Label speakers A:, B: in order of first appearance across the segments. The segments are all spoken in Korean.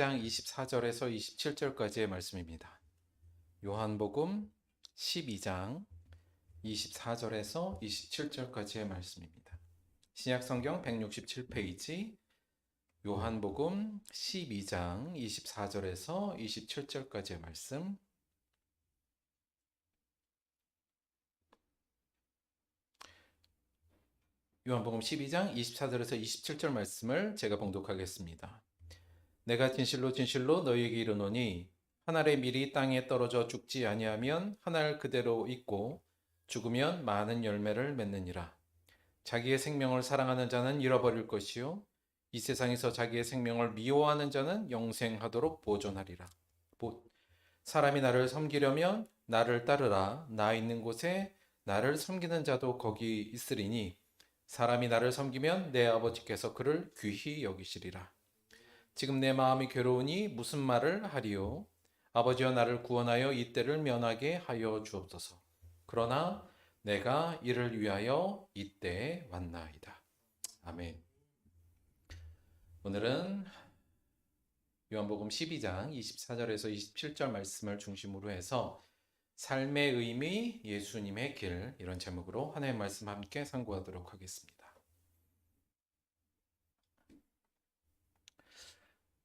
A: 12장 24절에서 27절까지의 말씀입니다. 요한복음 12장 24절에서 27절까지의 말씀입니다. 신약성경 167페이지 요한복음 12장 24절에서 27절까지의 말씀. 요한복음 12장 24절에서 27절 말씀을 제가 봉독하겠습니다. 내가 진실로 진실로 너희에게 이르노니 한 알의 밀이 땅에 떨어져 죽지 아니하면 한 알 그대로 있고 죽으면 많은 열매를 맺느니라. 자기의 생명을 사랑하는 자는 잃어버릴 것이요 이 세상에서 자기의 생명을 미워하는 자는 영생하도록 보존하리라. 사람이 나를 섬기려면 나를 따르라. 나 있는 곳에 나를 섬기는 자도 거기 있으리니 사람이 나를 섬기면 내 아버지께서 그를 귀히 여기시리라. 지금 내 마음이 괴로우니 무슨 말을 하리요? 아버지여 나를 구원하여 이 때를 면하게 하여 주옵소서. 그러나 내가 이를 위하여 이때에 왔나이다. 아멘. 오늘은 요한복음 12장 24절에서 27절 말씀을 중심으로 해서 삶의 의미, 예수님의 길, 이런 제목으로 하나님의 말씀 함께 상고하도록 하겠습니다.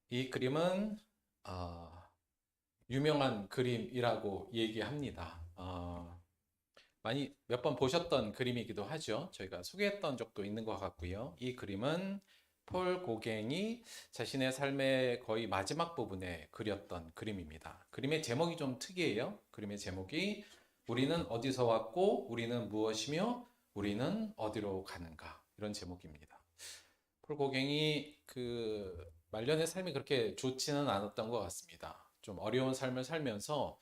A: 이 그림은 유명한 그림이라고 얘기합니다. 많이 몇 번 보셨던 그림이기도 하죠. 저희가 소개했던 적도 있는 것 같고요. 이 그림은 폴 고갱이 자신의 삶의 거의 마지막 부분에 그렸던 그림입니다. 그림의 제목이 좀 특이해요. 그림의 제목이 우리는 어디서 왔고 우리는 무엇이며 우리는 어디로 가는가, 이런 제목입니다. 폴 고갱이 말년의 삶이 그렇게 좋지는 않았던 것 같습니다. 좀 어려운 삶을 살면서,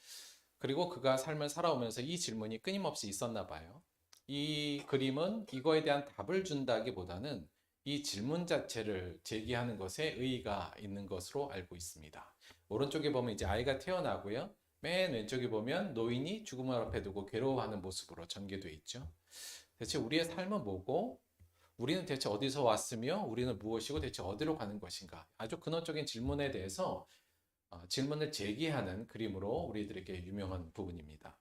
A: 그리고 그가 삶을 살아오면서 이 질문이 끊임없이 있었나 봐요. 이 그림은 이거에 대한 답을 준다기보다는 이 질문 자체를 제기하는 것에 의의가 있는 것으로 알고 있습니다. 오른쪽에 보면 이제 아이가 태어나고요. 맨 왼쪽에 보면 노인이 죽음을 앞에 두고 괴로워하는 모습으로 전개되어 있죠. 대체 우리의 삶은 뭐고, 우리는 대체 어디서 왔으며 우리는 무엇이고 대체 어디로 가는 것인가, 아주 근원적인 질문에 대해서 질문을 제기하는 그림으로 우리들에게 유명한 부분입니다.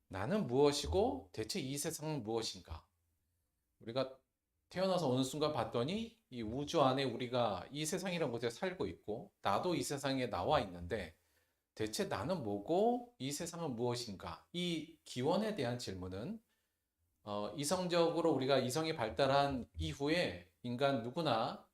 A: 나는 무엇이고 대체 이 세상은 무엇인가? 우리가 태어나서 어느 순간 봤더니 이 우주 안에 우리가 이 세상이라는 곳에 살고 있고 나도 이 세상에 나와 있는데 대체 나는 뭐고 이 세상은 무엇인가? 이 기원에 대한 질문은 이성적으로 우리가 이성이 발달한 이후에 인간 누구나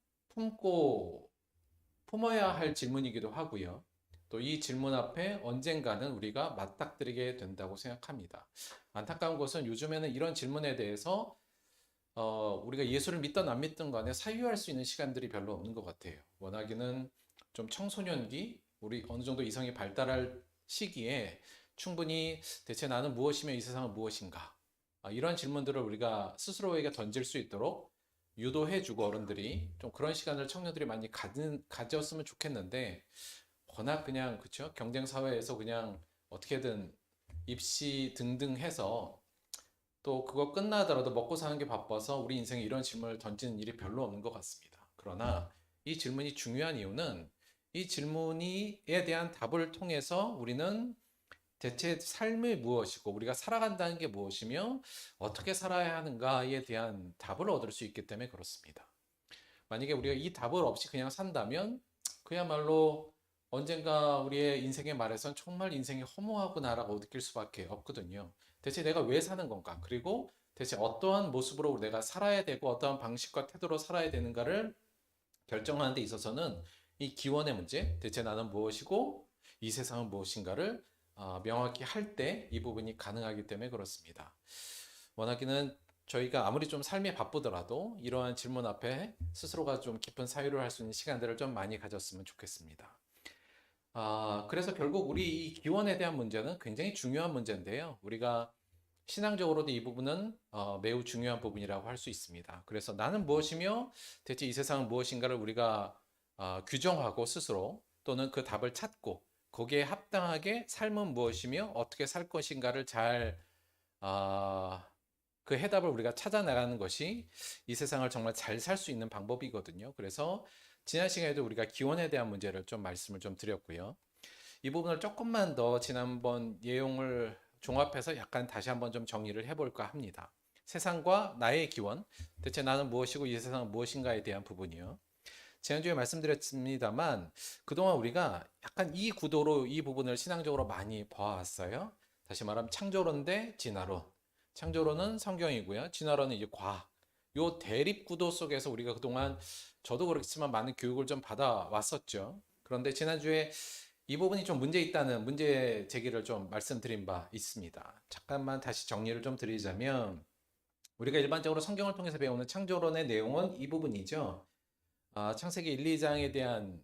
A: 품어야 할 질문이기도 하고요. 또 이 질문 앞에 언젠가는 우리가 맞닥뜨리게 된다고 생각합니다. 안타까운 것은 요즘에는 이런 질문에 대해서 우리가 예수를 믿든 안 믿든 간에 사유할 수 있는 시간들이 별로 없는 것 같아요. 워낙에는 좀 청소년기, 우리 어느 정도 이성이 발달할 시기에 충분히 대체 나는 무엇이며 이 세상은 무엇인가, 이런 질문들을 우리가 스스로에게 던질 수 있도록 유도해주고 어른들이 좀 그런 시간을 청년들이 많이 가졌으면 좋겠는데, 워낙 그냥 그쵸, 경쟁 사회에서 그냥 어떻게든 입시 등등 해서 또 그거 끝나더라도 먹고 사는 게 바빠서 우리 인생에 이런 질문을 던지는 일이 별로 없는 것 같습니다. 그러나 이 질문이 중요한 이유는 이 질문에 대한 답을 통해서 우리는 대체 삶이 무엇이고 우리가 살아간다는 게 무엇이며 어떻게 살아야 하는가에 대한 답을 얻을 수 있기 때문에 그렇습니다. 만약에 우리가 이 답을 없이 그냥 산다면 그야말로 언젠가 우리의 인생의 말에선 정말 인생이 허무하구나라고 느낄 수밖에 없거든요. 대체 내가 왜 사는 건가? 그리고 대체 어떠한 모습으로 내가 살아야 되고 어떠한 방식과 태도로 살아야 되는가를 결정하는 데 있어서는 이 기원의 문제, 대체 나는 무엇이고 이 세상은 무엇인가를 명확히 할 때 이 부분이 가능하기 때문에 그렇습니다. 워낙에는 저희가 아무리 좀 삶이 바쁘더라도 이러한 질문 앞에 스스로가 좀 깊은 사유를 할 수 있는 시간들을 좀 많이 가졌으면 좋겠습니다. 그래서 결국 우리 이 기원에 대한 문제는 굉장히 중요한 문제인데요. 우리가 신앙적으로도 이 부분은 매우 중요한 부분이라고 할 수 있습니다. 그래서 나는 무엇이며 대체 이 세상은 무엇인가를 우리가 규정하고 스스로, 또는 그 답을 찾고 거기에 합당하게 삶은 무엇이며 어떻게 살 것인가를 잘 그 해답을 우리가 찾아나가는 것이 이 세상을 정말 잘 살 수 있는 방법이거든요. 그래서 지난 시간에도 우리가 기원에 대한 문제를 좀 말씀을 좀 드렸고요. 이 부분을 조금만 더 지난번 내용을 종합해서 약간 다시 한번 좀 정리를 해볼까 합니다. 세상과 나의 기원, 대체 나는 무엇이고 이 세상은 무엇인가에 대한 부분이요. 지난주에 말씀드렸습니다만 그동안 우리가 약간 이 구도로 이 부분을 신앙적으로 많이 봐왔어요. 다시 말하면 창조론 대 진화론. 창조론은 성경이고요. 진화론은 이제 과학. 요 대립 구도 속에서 우리가 그동안 저도 그렇지만 많은 교육을 좀 받아왔었죠. 그런데 지난주에 이 부분이 좀 문제 있다는 문제 제기를 좀 말씀드린 바 있습니다. 잠깐만 다시 정리를 좀 드리자면 우리가 일반적으로 성경을 통해서 배우는 창조론의 내용은 이 부분이죠. 창세기 1, 2장에 대한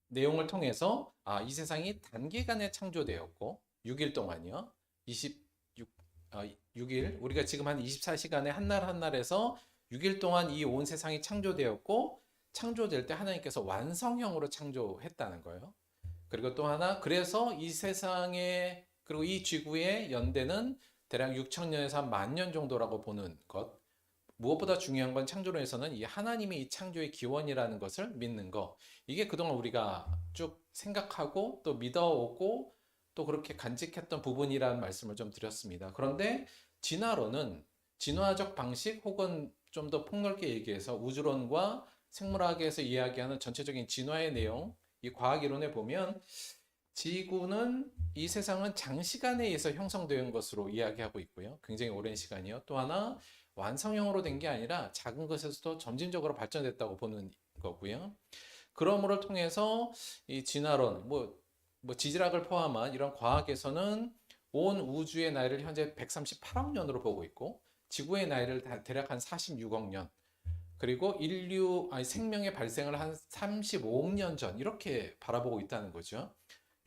A: 내용을 통해서 이 세상이 단기간에 창조되었고 6일 동안이요. 6일 우리가 지금 한 24시간에 한 날 한 날에서 6일 동안 이 온 세상이 창조되었고 창조될 때 하나님께서 완성형으로 창조했다는 거예요. 그리고 또 하나 그래서 이 세상에 그리고 이 지구의 연대는 대략 6천 년에서 한 10,000년 정도라고 보는 것. 무엇보다 중요한 건 창조론에서는 이 하나님이 이 창조의 기원이라는 것을 믿는 거. 이게 그동안 우리가 쭉 생각하고 또 믿어오고 또 그렇게 간직했던 부분이라는 말씀을 좀 드렸습니다. 그런데 진화론은 진화적 방식 혹은 좀 더 폭넓게 얘기해서 우주론과 생물학에서 이야기하는 전체적인 진화의 내용, 이 과학 이론에 보면 지구는 이 세상은 장시간에 의해서 형성된 것으로 이야기하고 있고요. 굉장히 오랜 시간이요. 또 하나 완성형으로 된 게 아니라 작은 것에서도 점진적으로 발전됐다고 보는 거고요. 그러므로 통해서 이 진화론, 지질학을 포함한 이런 과학에서는 온 우주의 나이를 현재 138억 년으로 보고 있고 지구의 나이를 대략 한 46억 년, 그리고 생명의 발생을 한 35억 년 전 이렇게 바라보고 있다는 거죠.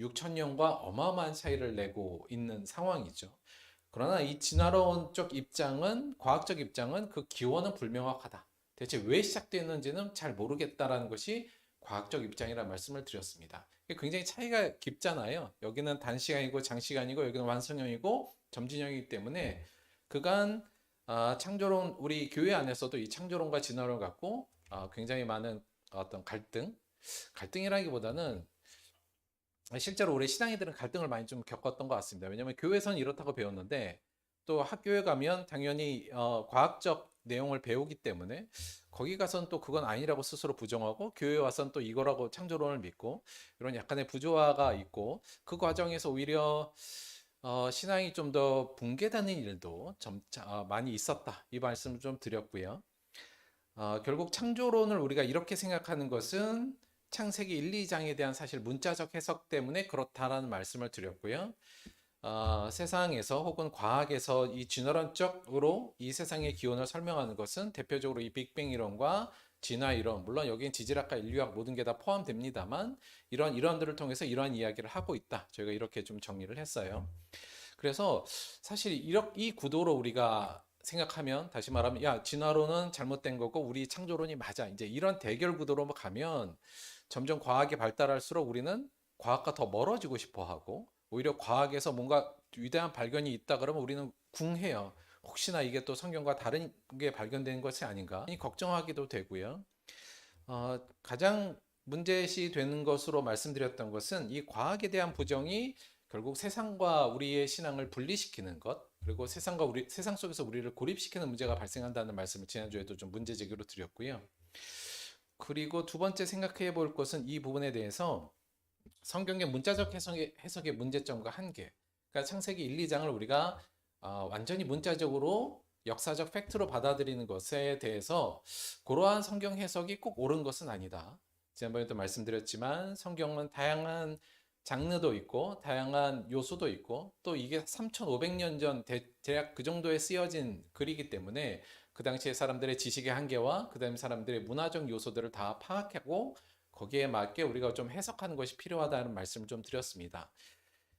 A: 6천 년과 어마어마한 차이를 내고 있는 상황이죠. 그러나 이 진화론적 입장은 과학적 입장은 그 기원은 불명확하다. 대체 왜 시작됐는지는 잘 모르겠다라는 것이 과학적 입장이라는 말씀을 드렸습니다. 굉장히 차이가 깊잖아요. 여기는 단시간이고 장시간이고 여기는 완성형이고 점진형이기 때문에 그간 창조론 우리 교회 안에서도 이 창조론과 진화론을 갖고 굉장히 많은 어떤 갈등이라기보다는 실제로 우리 신앙인들은 갈등을 많이 좀 겪었던 것 같습니다. 왜냐하면 교회에서는 이렇다고 배웠는데 또 학교에 가면 당연히 과학적 내용을 배우기 때문에 거기 가서는 또 그건 아니라고 스스로 부정하고 교회에 와서는 또 이거라고 창조론을 믿고 이런 약간의 부조화가 있고 그 과정에서 오히려 신앙이 좀 더 붕괴되는 일도 많이 있었다. 이 말씀을 좀 드렸고요. 결국 창조론을 우리가 이렇게 생각하는 것은 창세기 1, 2장에 대한 사실 문자적 해석 때문에 그렇다라는 말씀을 드렸고요. 세상에서 혹은 과학에서 이 진화론적으로 이 세상의 기원을 설명하는 것은 대표적으로 이 빅뱅 이론과 진화 이론, 물론 여기엔 지질학과 인류학 모든 게 다 포함됩니다만 이런 이론들을 통해서 이러한 이야기를 하고 있다. 저희가 이렇게 좀 정리를 했어요. 그래서 사실 이 구도로 우리가 생각하면 다시 말하면 야 진화론은 잘못된 거고 우리 창조론이 맞아. 이제 이런 대결 구도로 가면 점점 과학이 발달할수록 우리는 과학과 더 멀어지고 싶어 하고 오히려 과학에서 뭔가 위대한 발견이 있다 그러면 우리는 궁해요. 혹시나 이게 또 성경과 다른 게 발견된 것이 아닌가 걱정하기도 되고요. 가장 문제시 되는 것으로 말씀드렸던 것은 이 과학에 대한 부정이 결국 세상과 우리의 신앙을 분리시키는 것, 그리고 세상 속에서 우리를 고립시키는 문제가 발생한다는 말씀을 지난주에도 좀 문제 제기로 드렸고요. 그리고 두 번째 생각해 볼 것은 이 부분에 대해서 성경의 문자적 해석의 문제점과 한계. 그러니까 창세기 1, 2장을 우리가 완전히 문자적으로 역사적 팩트로 받아들이는 것에 대해서 그러한 성경 해석이 꼭 옳은 것은 아니다. 지난번에도 말씀드렸지만 성경은 다양한 장르도 있고 다양한 요소도 있고 또 이게 3,500년 전 대략 그 정도에 쓰여진 글이기 때문에 그 당시에 사람들의 지식의 한계와 그 다음에 사람들의 문화적 요소들을 다 파악하고 거기에 맞게 우리가 좀 해석하는 것이 필요하다는 말씀을 좀 드렸습니다.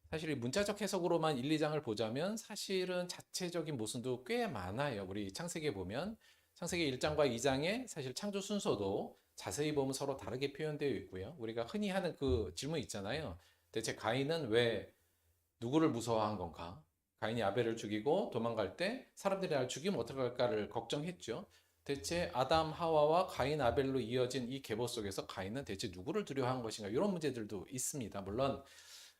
A: 사실 이 문자적 해석으로만 1, 2장을 보자면 사실은 자체적인 모순도 꽤 많아요. 우리 창세기에 보면 창세기 1장과 2장의 사실 창조 순서도 자세히 보면 서로 다르게 표현되어 있고요. 우리가 흔히 하는 그 질문 있잖아요. 대체 가인은 왜 누구를 무서워한 건가? 가인이 아벨을 죽이고 도망갈 때 사람들이 나를 죽이면 어떡할까를 걱정했죠. 대체 아담 하와와 가인 아벨로 이어진 이 계보 속에서 가인은 대체 누구를 두려워한 것인가? 이런 문제들도 있습니다. 물론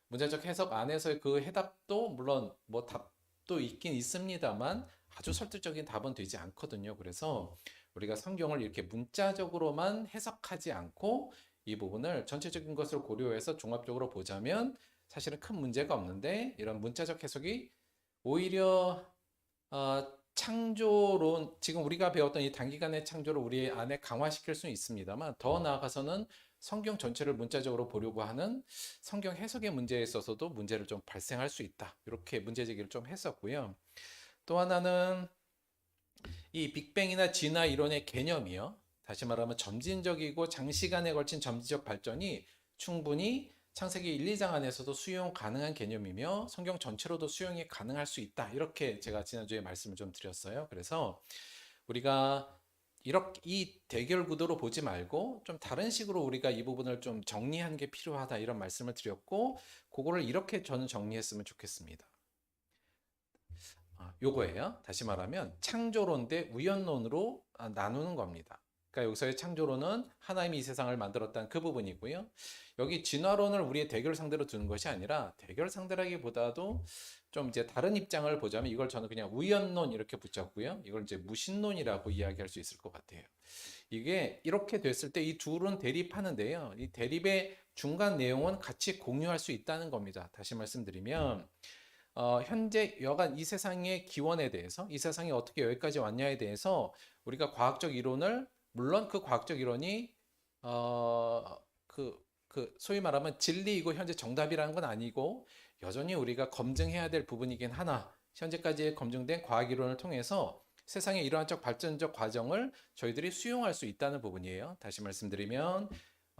A: 문제적 해석 안에서의 그 해답도 물론 뭐 답도 있긴 있습니다만 아주 설득적인 답은 되지 않거든요. 그래서 우리가 성경을 이렇게 문자적으로만 해석하지 않고 이 부분을 전체적인 것을 고려해서 종합적으로 보자면 사실은 큰 문제가 없는데 이런 문자적 해석이 오히려 창조론, 지금 우리가 배웠던 이 단기간의 창조를 우리 안에 강화시킬 수는 있습니다만 더 나아가서는 성경 전체를 문자적으로 보려고 하는 성경 해석의 문제에 있어서도 문제를 좀 발생할 수 있다. 이렇게 문제 제기를 좀 했었고요. 또 하나는 이 빅뱅이나 진화 이론의 개념이요. 다시 말하면 점진적이고 장시간에 걸친 점진적 발전이 충분히 창세기 1, 2장 안에서도 수용 가능한 개념이며 성경 전체로도 수용이 가능할 수 있다. 이렇게 제가 지난주에 말씀을 좀 드렸어요. 그래서 우리가 이렇게 이 대결 구도로 보지 말고 좀 다른 식으로 우리가 이 부분을 좀 정리하는 게 필요하다 이런 말씀을 드렸고 그거를 이렇게 저는 정리했으면 좋겠습니다. 요거예요. 다시 말하면 창조론 대 우연론으로 나누는 겁니다. 그러니까 여기서의 창조론은 하나님이 이 세상을 만들었다는 그 부분이고요. 여기 진화론을 우리의 대결 상대로 두는 것이 아니라 대결 상대라기보다도 좀 이제 다른 입장을 보자면 이걸 저는 그냥 우연론 이렇게 붙였고요. 이걸 이제 무신론이라고 이야기할 수 있을 것 같아요. 이게 이렇게 됐을 때 이 둘은 대립하는데요. 이 대립의 중간 내용은 같이 공유할 수 있다는 겁니다. 다시 말씀드리면 현재 여간 이 세상의 기원에 대해서 이 세상이 어떻게 여기까지 왔냐에 대해서 우리가 과학적 이론을 물론 그 과학적 이론이 소위 말하면 진리이고 현재 정답이라는 건 아니고 여전히 우리가 검증해야 될 부분이긴 하나 현재까지 검증된 과학 이론을 통해서 세상의 이러한적 발전적 과정을 저희들이 수용할 수 있다는 부분이에요. 다시 말씀드리면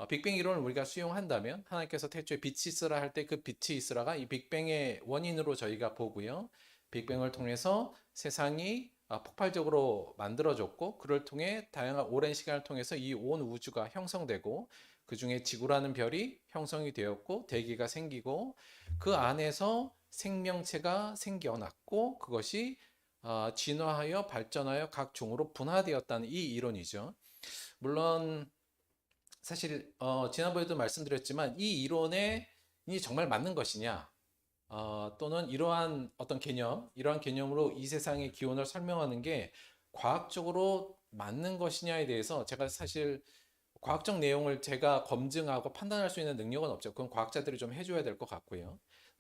A: 빅뱅 이론을 우리가 수용한다면 하나님께서 태초에 빛이 있으라 할 때 그 빛이 있으라가 이 빅뱅의 원인으로 저희가 보고요. 빅뱅을 통해서 세상이 폭발적으로 만들어졌고 그를 통해 다양한 오랜 시간을 통해서 이 온 우주가 형성되고 그 중에 지구라는 별이 형성이 되었고 대기가 생기고 그 안에서 생명체가 생겨났고 그것이 진화하여 발전하여 각 종으로 분화되었다는 이 이론이죠. 물론 사실 지난번에도 말씀드렸지만 이 이론이 정말 맞는 것이냐 또는 이러한 어떤 개념, 이러한 개념으로 이 세상의 기원을 설명하는 게 과학적으로 맞는 것이냐에 대해서 제가 사실 과학적 내용을 제가 검증하고 판단할 수 있는 능력은 없죠. 그건 과학자들이 좀 해줘야 될 것 같고요.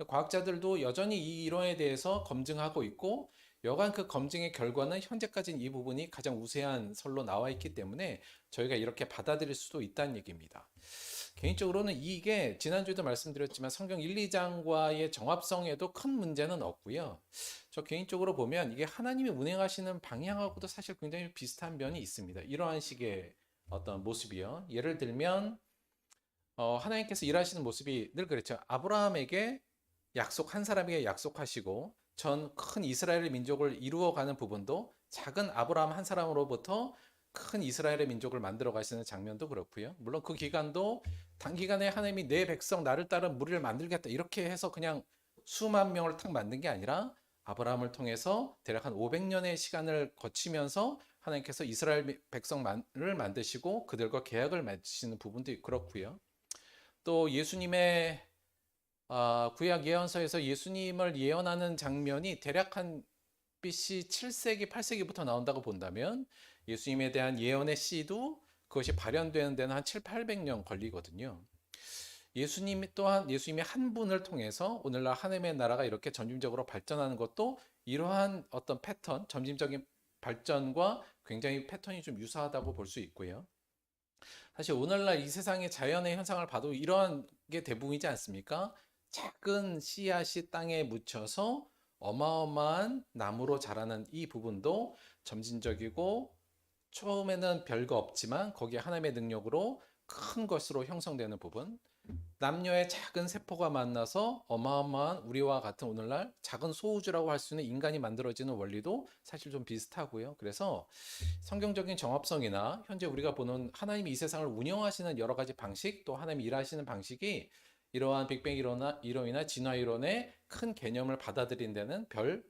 A: 과학자들도 여전히 이 이론에 대해서 검증하고 있고 여간 그 검증의 결과는 현재까지는 이 부분이 가장 우세한 설로 나와 있기 때문에 저희가 이렇게 받아들일 수도 있다는 얘기입니다. 개인적으로는 이게 지난주에도 말씀드렸지만 성경 1, 2장과의 정합성에도 큰 문제는 없고요. 저 개인적으로 보면 이게 하나님이 운행하시는 방향하고도 사실 굉장히 비슷한 면이 있습니다. 이러한 식의 어떤 모습이요. 예를 들면 하나님께서 일하시는 모습이 늘 그랬죠. 아브라함에게 한 사람에게 약속하시고 전 큰 이스라엘의 민족을 이루어가는 부분도 작은 아브라함 한 사람으로부터 큰 이스라엘의 민족을 만들어 가시는 장면도 그렇고요. 물론 그 기간도 단기간에 하나님이 내 백성 나를 따른 무리를 만들겠다 이렇게 해서 그냥 수만 명을 탁 만든 게 아니라 아브라함을 통해서 대략 한 500년의 시간을 거치면서 하나님께서 이스라엘 백성을 만드시고 그들과 계약을 맺으시는 부분도 그렇고요. 또 예수님의 구약 예언서에서 예수님을 예언하는 장면이 대략 한 BC 7세기, 8세기부터 나온다고 본다면 예수님에 대한 예언의 씨도 그것이 발현되는 데는 한 7, 800년 걸리거든요. 예수님이 또한 예수님의 한 분을 통해서 오늘날 하나님의 나라가 이렇게 점진적으로 발전하는 것도 이러한 어떤 패턴, 점진적인 발전과 굉장히 패턴이 좀 유사하다고 볼 수 있고요. 사실 오늘날 이 세상의 자연의 현상을 봐도 이러한 게 대부분이지 않습니까? 작은 씨앗이 땅에 묻혀서 어마어마한 나무로 자라는 이 부분도 점진적이고 처음에는 별거 없지만 거기에 하나님의 능력으로 큰 것으로 형성되는 부분, 남녀의 작은 세포가 만나서 어마어마한 우리와 같은 오늘날 작은 소우주라고 할 수 있는 인간이 만들어지는 원리도 사실 좀 비슷하고요. 그래서 성경적인 정합성이나 현재 우리가 보는 하나님이 이 세상을 운영하시는 여러 가지 방식, 또 하나님이 일하시는 방식이 이러한 빅뱅 이론이나 진화 이론의 큰 개념을 받아들인 데는 별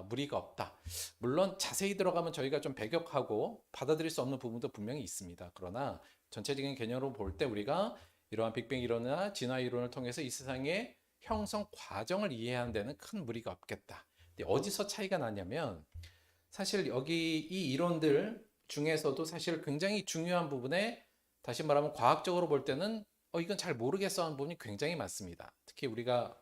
A: 무리가 없다. 물론 자세히 들어가면 저희가 좀 배격하고 받아들일 수 없는 부분도 분명히 있습니다. 그러나 전체적인 개념으로 볼 때 우리가 이러한 빅뱅 이론이나 진화 이론을 통해서 이 세상의 형성 과정을 이해하는 데는 큰 무리가 없겠다. 근데 어디서 차이가 나냐면 사실 여기 이 이론들 중에서도 사실 굉장히 중요한 부분에 다시 말하면 과학적으로 볼 때는 이건 잘 모르겠어 하는 부분이 굉장히 많습니다. 특히 우리가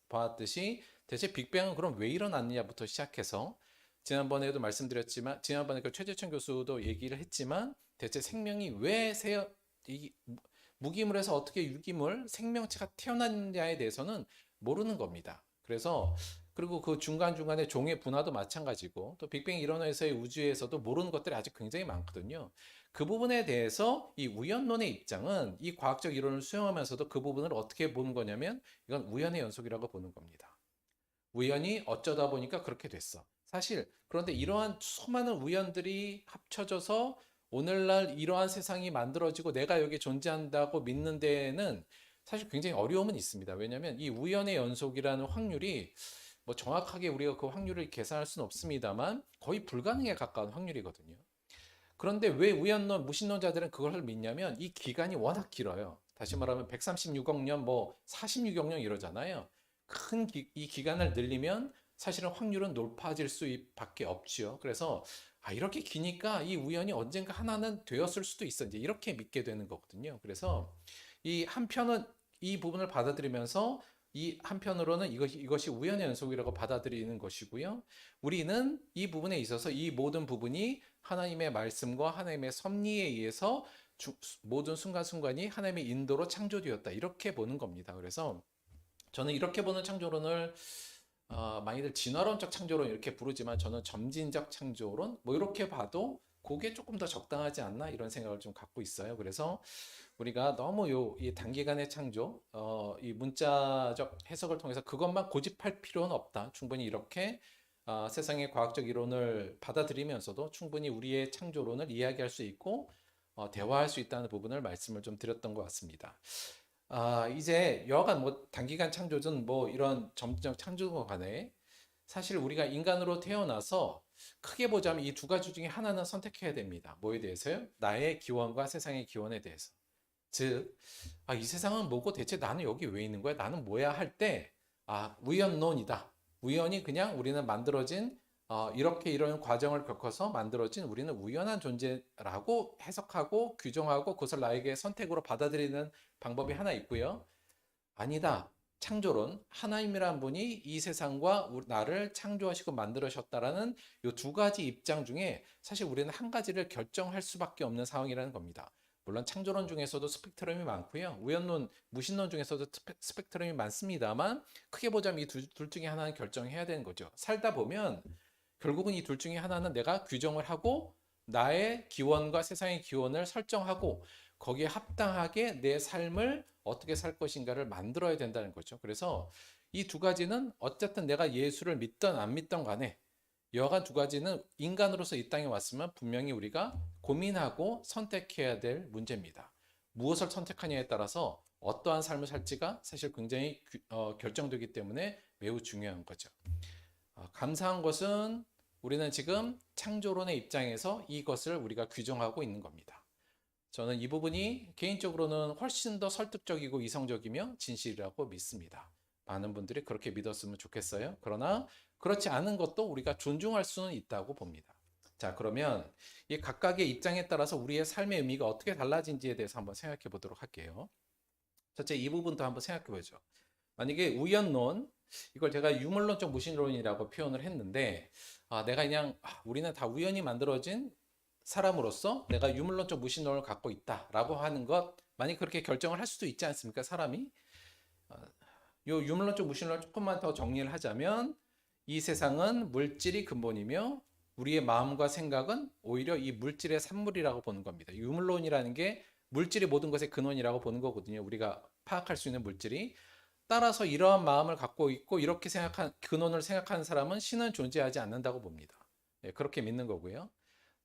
A: 봤듯이 대체 빅뱅은 그럼 왜 일어났느냐부터 시작해서 지난번에도 말씀드렸지만 지난번에 그 최재천 교수도 얘기를 했지만 대체 생명이 왜 무기물에서 어떻게 유기물 생명체가 태어났냐에 대해서는 모르는 겁니다. 그래서 그리고 그 중간중간에 종의 분화도 마찬가지고 또 빅뱅 일원에서의 우주에서도 모르는 것들이 아직 굉장히 많거든요. 그 부분에 대해서 이 우연론의 입장은 이 과학적 이론을 수용하면서도 그 부분을 어떻게 보는 거냐면 이건 우연의 연속이라고 보는 겁니다. 우연히 어쩌다 보니까 그렇게 됐어. 사실 그런데 이러한 수많은 우연들이 합쳐져서 오늘날 이러한 세상이 만들어지고 내가 여기 존재한다고 믿는 데에는 사실 굉장히 어려움은 있습니다. 왜냐하면 이 우연의 연속이라는 확률이 뭐 정확하게 우리가 그 확률을 계산할 수는 없습니다만 거의 불가능에 가까운 확률이거든요. 그런데 왜 우연론, 무신론자들은 그걸 믿냐면 이 기간이 워낙 길어요. 다시 말하면 136억 년, 뭐 46억 년 이러잖아요. 이 기간을 늘리면 사실은 확률은 높아질 수밖에 없지요. 그래서 이렇게 기니까 이 우연이 언젠가 하나는 되었을 수도 있어. 이제 이렇게 믿게 되는 거거든요. 그래서 이 한편은 이 부분을 받아들이면서 이 한편으로는 이것이 우연의 연속이라고 받아들이는 것이고요. 우리는 이 부분에 있어서 이 모든 부분이 하나님의 말씀과 하나님의 섭리에 의해서 모든 순간순간이 하나님의 인도로 창조되었다. 이렇게 보는 겁니다. 그래서 저는 이렇게 보는 창조론을 많이들 진화론적 창조론 이렇게 부르지만 저는 점진적 창조론 뭐 이렇게 봐도 그게 조금 더 적당하지 않나 이런 생각을 좀 갖고 있어요. 그래서 우리가 너무 이 단기간의 창조, 이 문자적 해석을 통해서 그것만 고집할 필요는 없다. 충분히 이렇게 세상의 과학적 이론을 받아들이면서도 충분히 우리의 창조론을 이야기할 수 있고 대화할 수 있다는 부분을 말씀을 좀 드렸던 것 같습니다. 이제 여하간 뭐 단기간 창조든 뭐 이런 점진적 창조와 간에 사실 우리가 인간으로 태어나서 크게 보자면 이 두 가지 중에 하나는 선택해야 됩니다. 뭐에 대해서요? 나의 기원과 세상의 기원에 대해서. 즉, 이 세상은 뭐고 대체 나는 여기 왜 있는 거야? 나는 뭐야? 할 때, 우연론이다. 우연히 그냥 우리는 만들어진, 이렇게 이런 과정을 겪어서 만들어진 우리는 우연한 존재라고 해석하고 규정하고 그것을 나에게 선택으로 받아들이는 방법이 하나 있고요. 아니다. 창조론, 하나님이란 분이 이 세상과 나를 창조하시고 만들으셨다라는 이 두 가지 입장 중에 사실 우리는 한 가지를 결정할 수밖에 없는 상황이라는 겁니다. 물론 창조론 중에서도 스펙트럼이 많고요. 우연론, 무신론 중에서도 스펙트럼이 많습니다만 크게 보자면 이 둘 중에 하나는 결정해야 되는 거죠. 살다 보면 결국은 이 둘 중에 하나는 내가 규정을 하고 나의 기원과 세상의 기원을 설정하고 거기에 합당하게 내 삶을 어떻게 살 것인가를 만들어야 된다는 거죠. 그래서 이 두 가지는 어쨌든 내가 예수를 믿던 안 믿던 간에 여하간 두 가지는 인간으로서 이 땅에 왔으면 분명히 우리가 고민하고 선택해야 될 문제입니다. 무엇을 선택하냐에 따라서 어떠한 삶을 살지가 사실 굉장히 결정되기 때문에 매우 중요한 거죠. 감사한 것은 우리는 지금 창조론의 입장에서 이것을 우리가 규정하고 있는 겁니다. 저는 이 부분이 개인적으로는 훨씬 더 설득적이고 이성적이며 진실이라고 믿습니다. 많은 분들이 그렇게 믿었으면 좋겠어요. 그러나 그렇지 않은 것도 우리가 존중할 수는 있다고 봅니다. 자, 그러면 이 각각의 입장에 따라서 우리의 삶의 의미가 어떻게 달라진지에 대해서 한번 생각해 보도록 할게요. 첫째, 이 부분도 한번 생각해 보죠. 만약에 우연론, 이걸 제가 유물론적 무신론이라고 표현을 했는데, 내가 그냥 우리는 다 우연히 만들어진 사람으로서 내가 유물론적 무신론을 갖고 있다라고 하는 것, 만약 그렇게 결정을 할 수도 있지 않습니까? 사람이. 요 유물론적 무신론을 조금만 더 정리를 하자면 이 세상은 물질이 근본이며 우리의 마음과 생각은 오히려 이 물질의 산물이라고 보는 겁니다. 유물론이라는 게 물질이 모든 것의 근원이라고 보는 거거든요. 우리가 파악할 수 있는 물질이. 따라서 이러한 마음을 갖고 있고 이렇게 근원을 생각하는 사람은 신은 존재하지 않는다고 봅니다. 그렇게 믿는 거고요.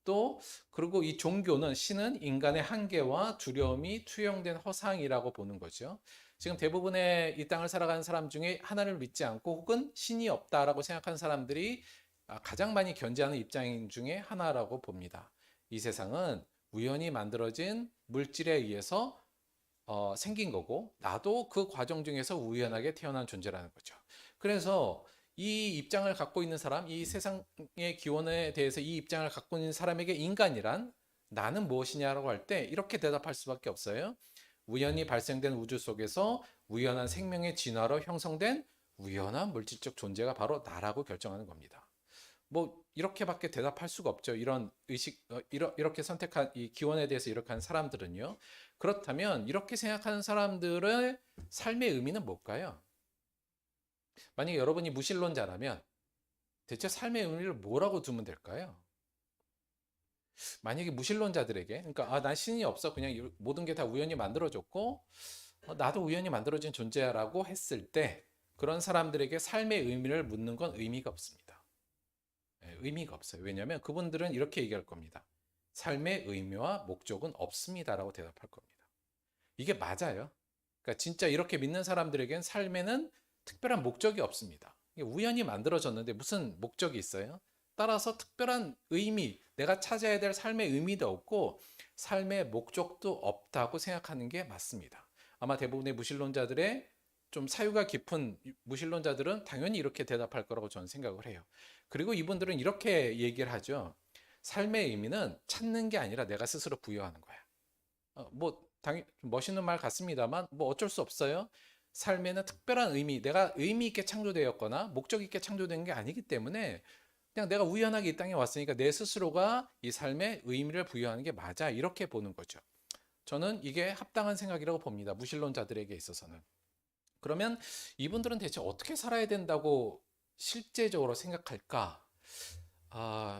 A: 또 그리고 이 종교는 신은 인간의 한계와 두려움이 투영된 허상이라고 보는 거죠. 지금 대부분의 이 땅을 살아가는 사람 중에 하나님을 믿지 않고 혹은 신이 없다라고 생각하는 사람들이 가장 많이 견지하는 입장 중에 하나라고 봅니다. 이 세상은 우연히 만들어진 물질에 의해서 생긴 거고 나도 그 과정 중에서 우연하게 태어난 존재라는 거죠. 그래서 이 입장을 갖고 있는 사람, 이 세상의 기원에 대해서 이 입장을 갖고 있는 사람에게 인간이란 나는 무엇이냐라고 할 때 이렇게 대답할 수밖에 없어요. 우연히 발생된 우주 속에서 우연한 생명의 진화로 형성된 우연한 물질적 존재가 바로 나라고 결정하는 겁니다. 뭐 이렇게밖에 대답할 수가 없죠. 이런 의식, 이렇게 선택한 이 기원에 대해서 이렇게 한 사람들은요. 그렇다면 이렇게 생각하는 사람들의 삶의 의미는 뭘까요? 만약에 여러분이 무신론자라면 대체 삶의 의미를 뭐라고 두면 될까요? 만약에 무신론자들에게, 그러니까 난 신이 없어, 그냥 모든 게 다 우연히 만들어졌고 나도 우연히 만들어진 존재라고 했을 때 그런 사람들에게 삶의 의미를 묻는 건 의미가 없습니다. 의미가 없어요. 왜냐하면 그분들은 이렇게 얘기할 겁니다. 삶의 의미와 목적은 없습니다라고 대답할 겁니다. 이게 맞아요. 그러니까 진짜 이렇게 믿는 사람들에겐 삶에는 특별한 목적이 없습니다. 우연히 만들어졌는데 무슨 목적이 있어요? 따라서 특별한 의미, 내가 찾아야 될 삶의 의미도 없고 삶의 목적도 없다고 생각하는 게 맞습니다. 아마 대부분의 무신론자들의 좀 사유가 깊은 무신론자들은 당연히 이렇게 대답할 거라고 저는 생각을 해요. 그리고 이분들은 이렇게 얘기를 하죠. 삶의 의미는 찾는 게 아니라 내가 스스로 부여하는 거야. 뭐 당연히 멋있는 말 같습니다만 뭐 어쩔 수 없어요. 삶에는 특별한 의미, 내가 의미 있게 창조되었거나 목적 있게 창조된 게 아니기 때문에 그냥 내가 우연하게 이 땅에 왔으니까 내 스스로가 이 삶에 의미를 부여하는 게 맞아. 이렇게 보는 거죠. 저는 이게 합당한 생각이라고 봅니다. 무신론자들에게 있어서는. 그러면 이분들은 대체 어떻게 살아야 된다고 실제적으로 생각할까?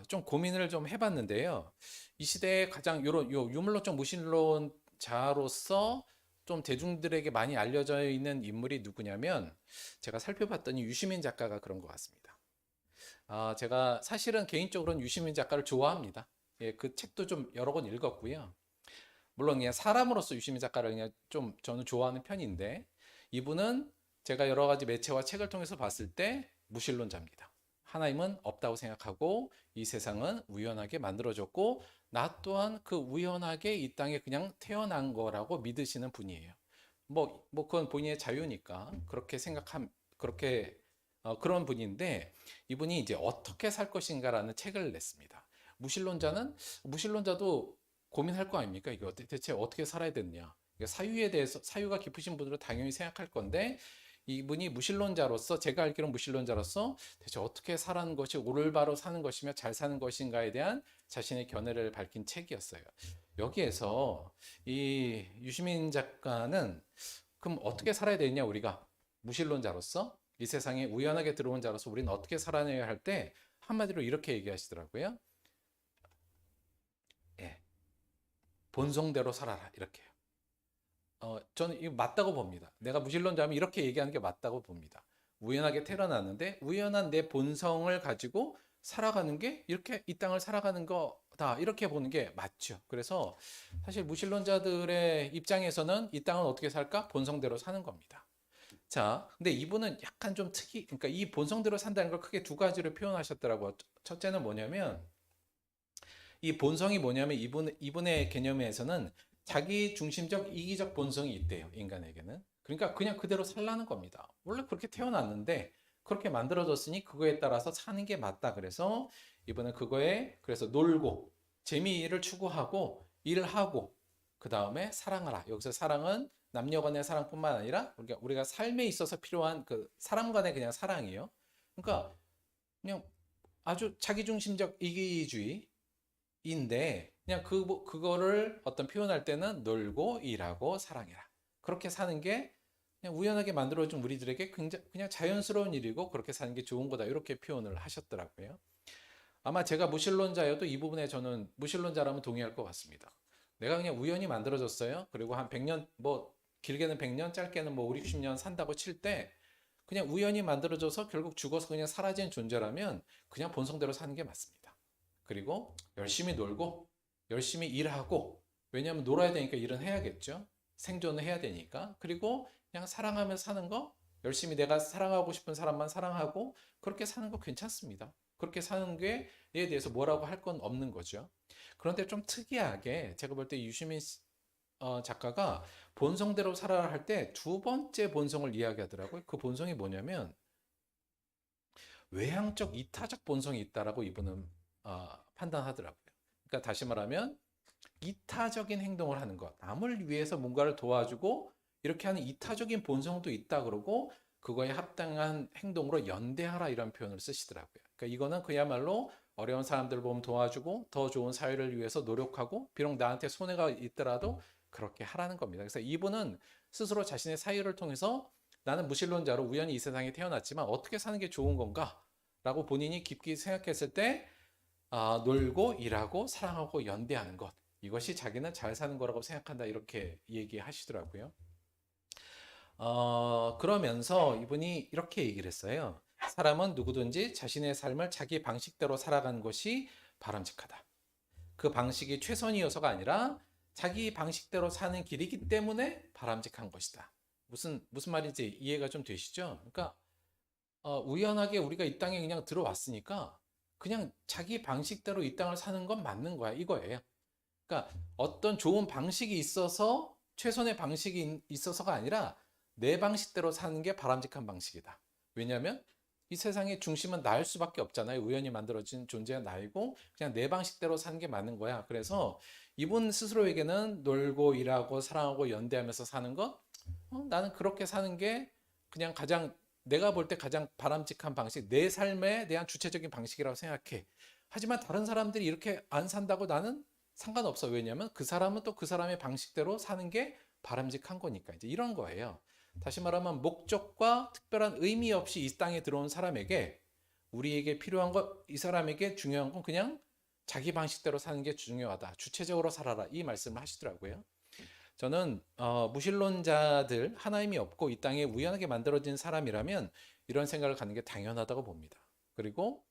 A: 좀 고민을 좀 해봤는데요. 이 시대에 가장 유물론적 무신론자로서 좀 대중들에게 많이 알려져 있는 인물이 누구냐면 제가 살펴봤더니 유시민 작가가 그런 것 같습니다. 제가 사실은 개인적으로는 유시민 작가를 좋아합니다. 예, 그 책도 좀 여러 권 읽었고요. 물론 그냥 사람으로서 유시민 작가를 그냥 좀 저는 좋아하는 편인데 이분은 제가 여러 가지 매체와 책을 통해서 봤을 때 무신론자입니다. 하나님은 없다고 생각하고 이 세상은 우연하게 만들어졌고 나 또한 그 우연하게 이 땅에 그냥 태어난 거라고 믿으시는 분이에요. 그건 본인의 자유니까 그렇게 그런 분인데 이분이 이제 어떻게 살 것인가라는 책을 냈습니다. 무신론자도 고민할 거 아닙니까? 이게 대체 어떻게 살아야 되느냐? 사유에 대해서 사유가 깊으신 분들은 당연히 생각할 건데 이분이 무신론자로서 제가 알기로는 무신론자로서 대체 어떻게 사는 것이 올바로 사는 것이며 잘 사는 것인가에 대한 자신의 견해를 밝힌 책이었어요. 여기에서 이 유시민 작가는 그럼 어떻게 살아야 되느냐 우리가 무신론자로서 이 세상에 우연하게 들어온 자로서 우리는 어떻게 살아내야 할 때 한마디로 이렇게 얘기하시더라고요. 예, 본성대로 살아라 이렇게요. 저는 이거 맞다고 봅니다. 내가 무신론자면 이렇게 얘기하는 게 맞다고 봅니다. 우연하게 태어났는데 우연한 내 본성을 가지고 살아가는 게 이렇게 이 땅을 살아가는 거다 이렇게 보는 게 맞죠. 그래서 사실 무신론자들의 입장에서는 이 땅은 어떻게 살까? 본성대로 사는 겁니다. 자, 근데 이분은 약간 좀 그러니까 이 본성대로 산다는 걸 크게 두 가지로 표현하셨더라고요. 첫째는 뭐냐면 이 본성이 뭐냐면 이분의 개념에서는 자기 중심적 이기적 본성이 있대요. 인간에게는. 그러니까 그냥 그대로 살라는 겁니다. 원래 그렇게 태어났는데 그렇게 만들어졌으니 그거에 따라서 사는 게 맞다. 그래서 이분은 그래서 놀고 재미를 추구하고 일하고 그 다음에 사랑하라. 여기서 사랑은 남녀 간의 사랑뿐만 아니라 우리가 삶에 있어서 필요한 그 사람 간의 그냥 사랑이에요. 그러니까 그냥 아주 자기중심적 이기주의인데 그냥 그거를 어떤 표현할 때는 놀고 일하고 사랑해라. 그렇게 사는 게 그냥 우연하게 만들어진 우리들에게 그냥 자연스러운 일이고 그렇게 사는 게 좋은 거다. 이렇게 표현을 하셨더라고요. 아마 제가 무신론자여도 이 부분에 저는 무신론자라면 동의할 것 같습니다. 내가 그냥 우연히 만들어졌어요. 그리고 한 100년, 길게는 100년, 짧게는 5, 60년 산다고 칠 때 그냥 우연히 만들어져서 결국 죽어서 그냥 사라진 존재라면 그냥 본성대로 사는 게 맞습니다. 그리고 열심히 놀고 열심히 일하고, 왜냐하면 놀아야 되니까 일은 해야겠죠. 생존을 해야 되니까. 그리고 그냥 사랑하며 사는 거, 열심히 내가 사랑하고 싶은 사람만 사랑하고 그렇게 사는 거 괜찮습니다. 그렇게 사는 게에 대해서 뭐라고 할 건 없는 거죠. 그런데 좀 특이하게 제가 볼 때 유시민 작가가 본성대로 살아라 할 때 두 번째 본성을 이야기하더라고요. 그 본성이 뭐냐면 외향적 이타적 본성이 있다라고 이분은 판단하더라고요. 그러니까 다시 말하면 이타적인 행동을 하는 것, 남을 위해서 뭔가를 도와주고 이렇게 하는 이타적인 본성도 있다 그러고, 그거에 합당한 행동으로 연대하라 이런 표현을 쓰시더라고요. 그러니까 이거는 그야말로 어려운 사람들 보면 도와주고 더 좋은 사회를 위해서 노력하고, 비록 나한테 손해가 있더라도 그렇게 하라는 겁니다. 그래서 이분은 스스로 자신의 사유를 통해서 나는 무신론자로 우연히 이 세상에 태어났지만 어떻게 사는 게 좋은 건가? 라고 본인이 깊게 생각했을 때 놀고 일하고 사랑하고 연대하는 것, 이것이 자기는 잘 사는 거라고 생각한다, 이렇게 얘기하시더라고요. 그러면서 이분이 이렇게 얘기를 했어요. 사람은 누구든지 자신의 삶을 자기 방식대로 살아가는 것이 바람직하다. 그 방식이 최선이어서가 아니라 자기 방식대로 사는 길이기 때문에 바람직한 것이다. 무슨 말인지 이해가 좀 되시죠? 그러니까 우연하게 우리가 이 땅에 그냥 들어왔으니까 그냥 자기 방식대로 이 땅을 사는 건 맞는 거야, 이거예요. 그러니까 어떤 좋은 방식이 있어서, 최선의 방식이 있어서가 아니라 내 방식대로 사는 게 바람직한 방식이다. 왜냐하면 이 세상의 중심은 나일 수밖에 없잖아요. 우연히 만들어진 존재가 나이고 그냥 내 방식대로 사는 게 맞는 거야. 그래서 이분 스스로에게는 놀고 일하고 사랑하고 연대하면서 사는 것, 나는 그렇게 사는 게 그냥 가장, 내가 볼 때 가장 바람직한 방식, 내 삶에 대한 주체적인 방식이라고 생각해. 하지만 다른 사람들이 이렇게 안 산다고 나는 상관없어. 왜냐하면 그 사람은 또 그 사람의 방식대로 사는 게 바람직한 거니까. 이제 이런 거예요. 다시 말하면 목적과 특별한 의미 없이 이 땅에 들어온 사람에게, 우리에게 필요한 것, 이 사람에게 중요한 건 그냥 자기 방식대로 사는 게 중요하다. 주체적으로 살아라. 이 말씀을 하시더라고요. 저는 무신론자들, 하나님이 없고 이 땅에 우연하게 만들어진 사람이라면 이런 생각을 갖는 게 당연하다고 봅니다. 그리고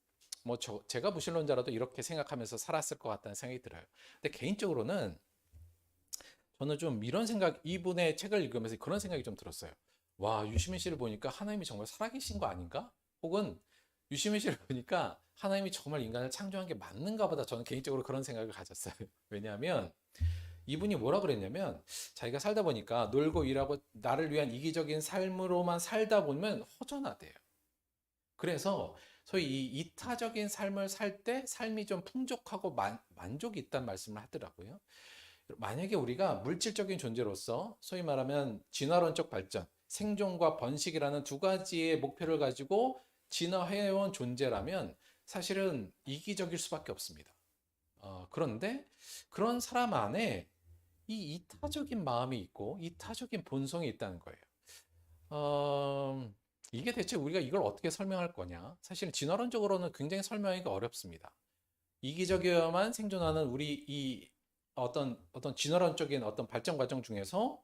A: 제가 무신론자라도 이렇게 생각하면서 살았을 것 같다는 생각이 들어요. 근데 개인적으로는 저는 좀 이런 생각, 이분의 책을 읽으면서 그런 생각이 좀 들었어요. 와, 유시민 씨를 보니까 하나님이 정말 살아계신 거 아닌가? 혹은 유시민 씨를 보니까 하나님이 정말 인간을 창조한 게 맞는가 보다, 저는 개인적으로 그런 생각을 가졌어요. 왜냐하면 이분이 뭐라 그랬냐면, 자기가 살다 보니까 놀고 일하고 나를 위한 이기적인 삶으로만 살다 보면 허전하대요. 그래서 소위 이 이타적인 삶을 살 때 삶이 좀 풍족하고 만족이 있다는 말씀을 하더라고요. 만약에 우리가 물질적인 존재로서 소위 말하면 진화론적 발전, 생존과 번식이라는 두 가지의 목표를 가지고 진화해온 존재라면 사실은 이기적일 수밖에 없습니다. 그런데 그런 사람 안에 이 이타적인 마음이 있고 이타적인 본성이 있다는 거예요. 이게 대체 우리가 이걸 어떻게 설명할 거냐? 사실 진화론적으로는 굉장히 설명하기가 어렵습니다. 이기적이어야만 생존하는 우리 이 어떤 진화론적인 어떤 발전 과정 중에서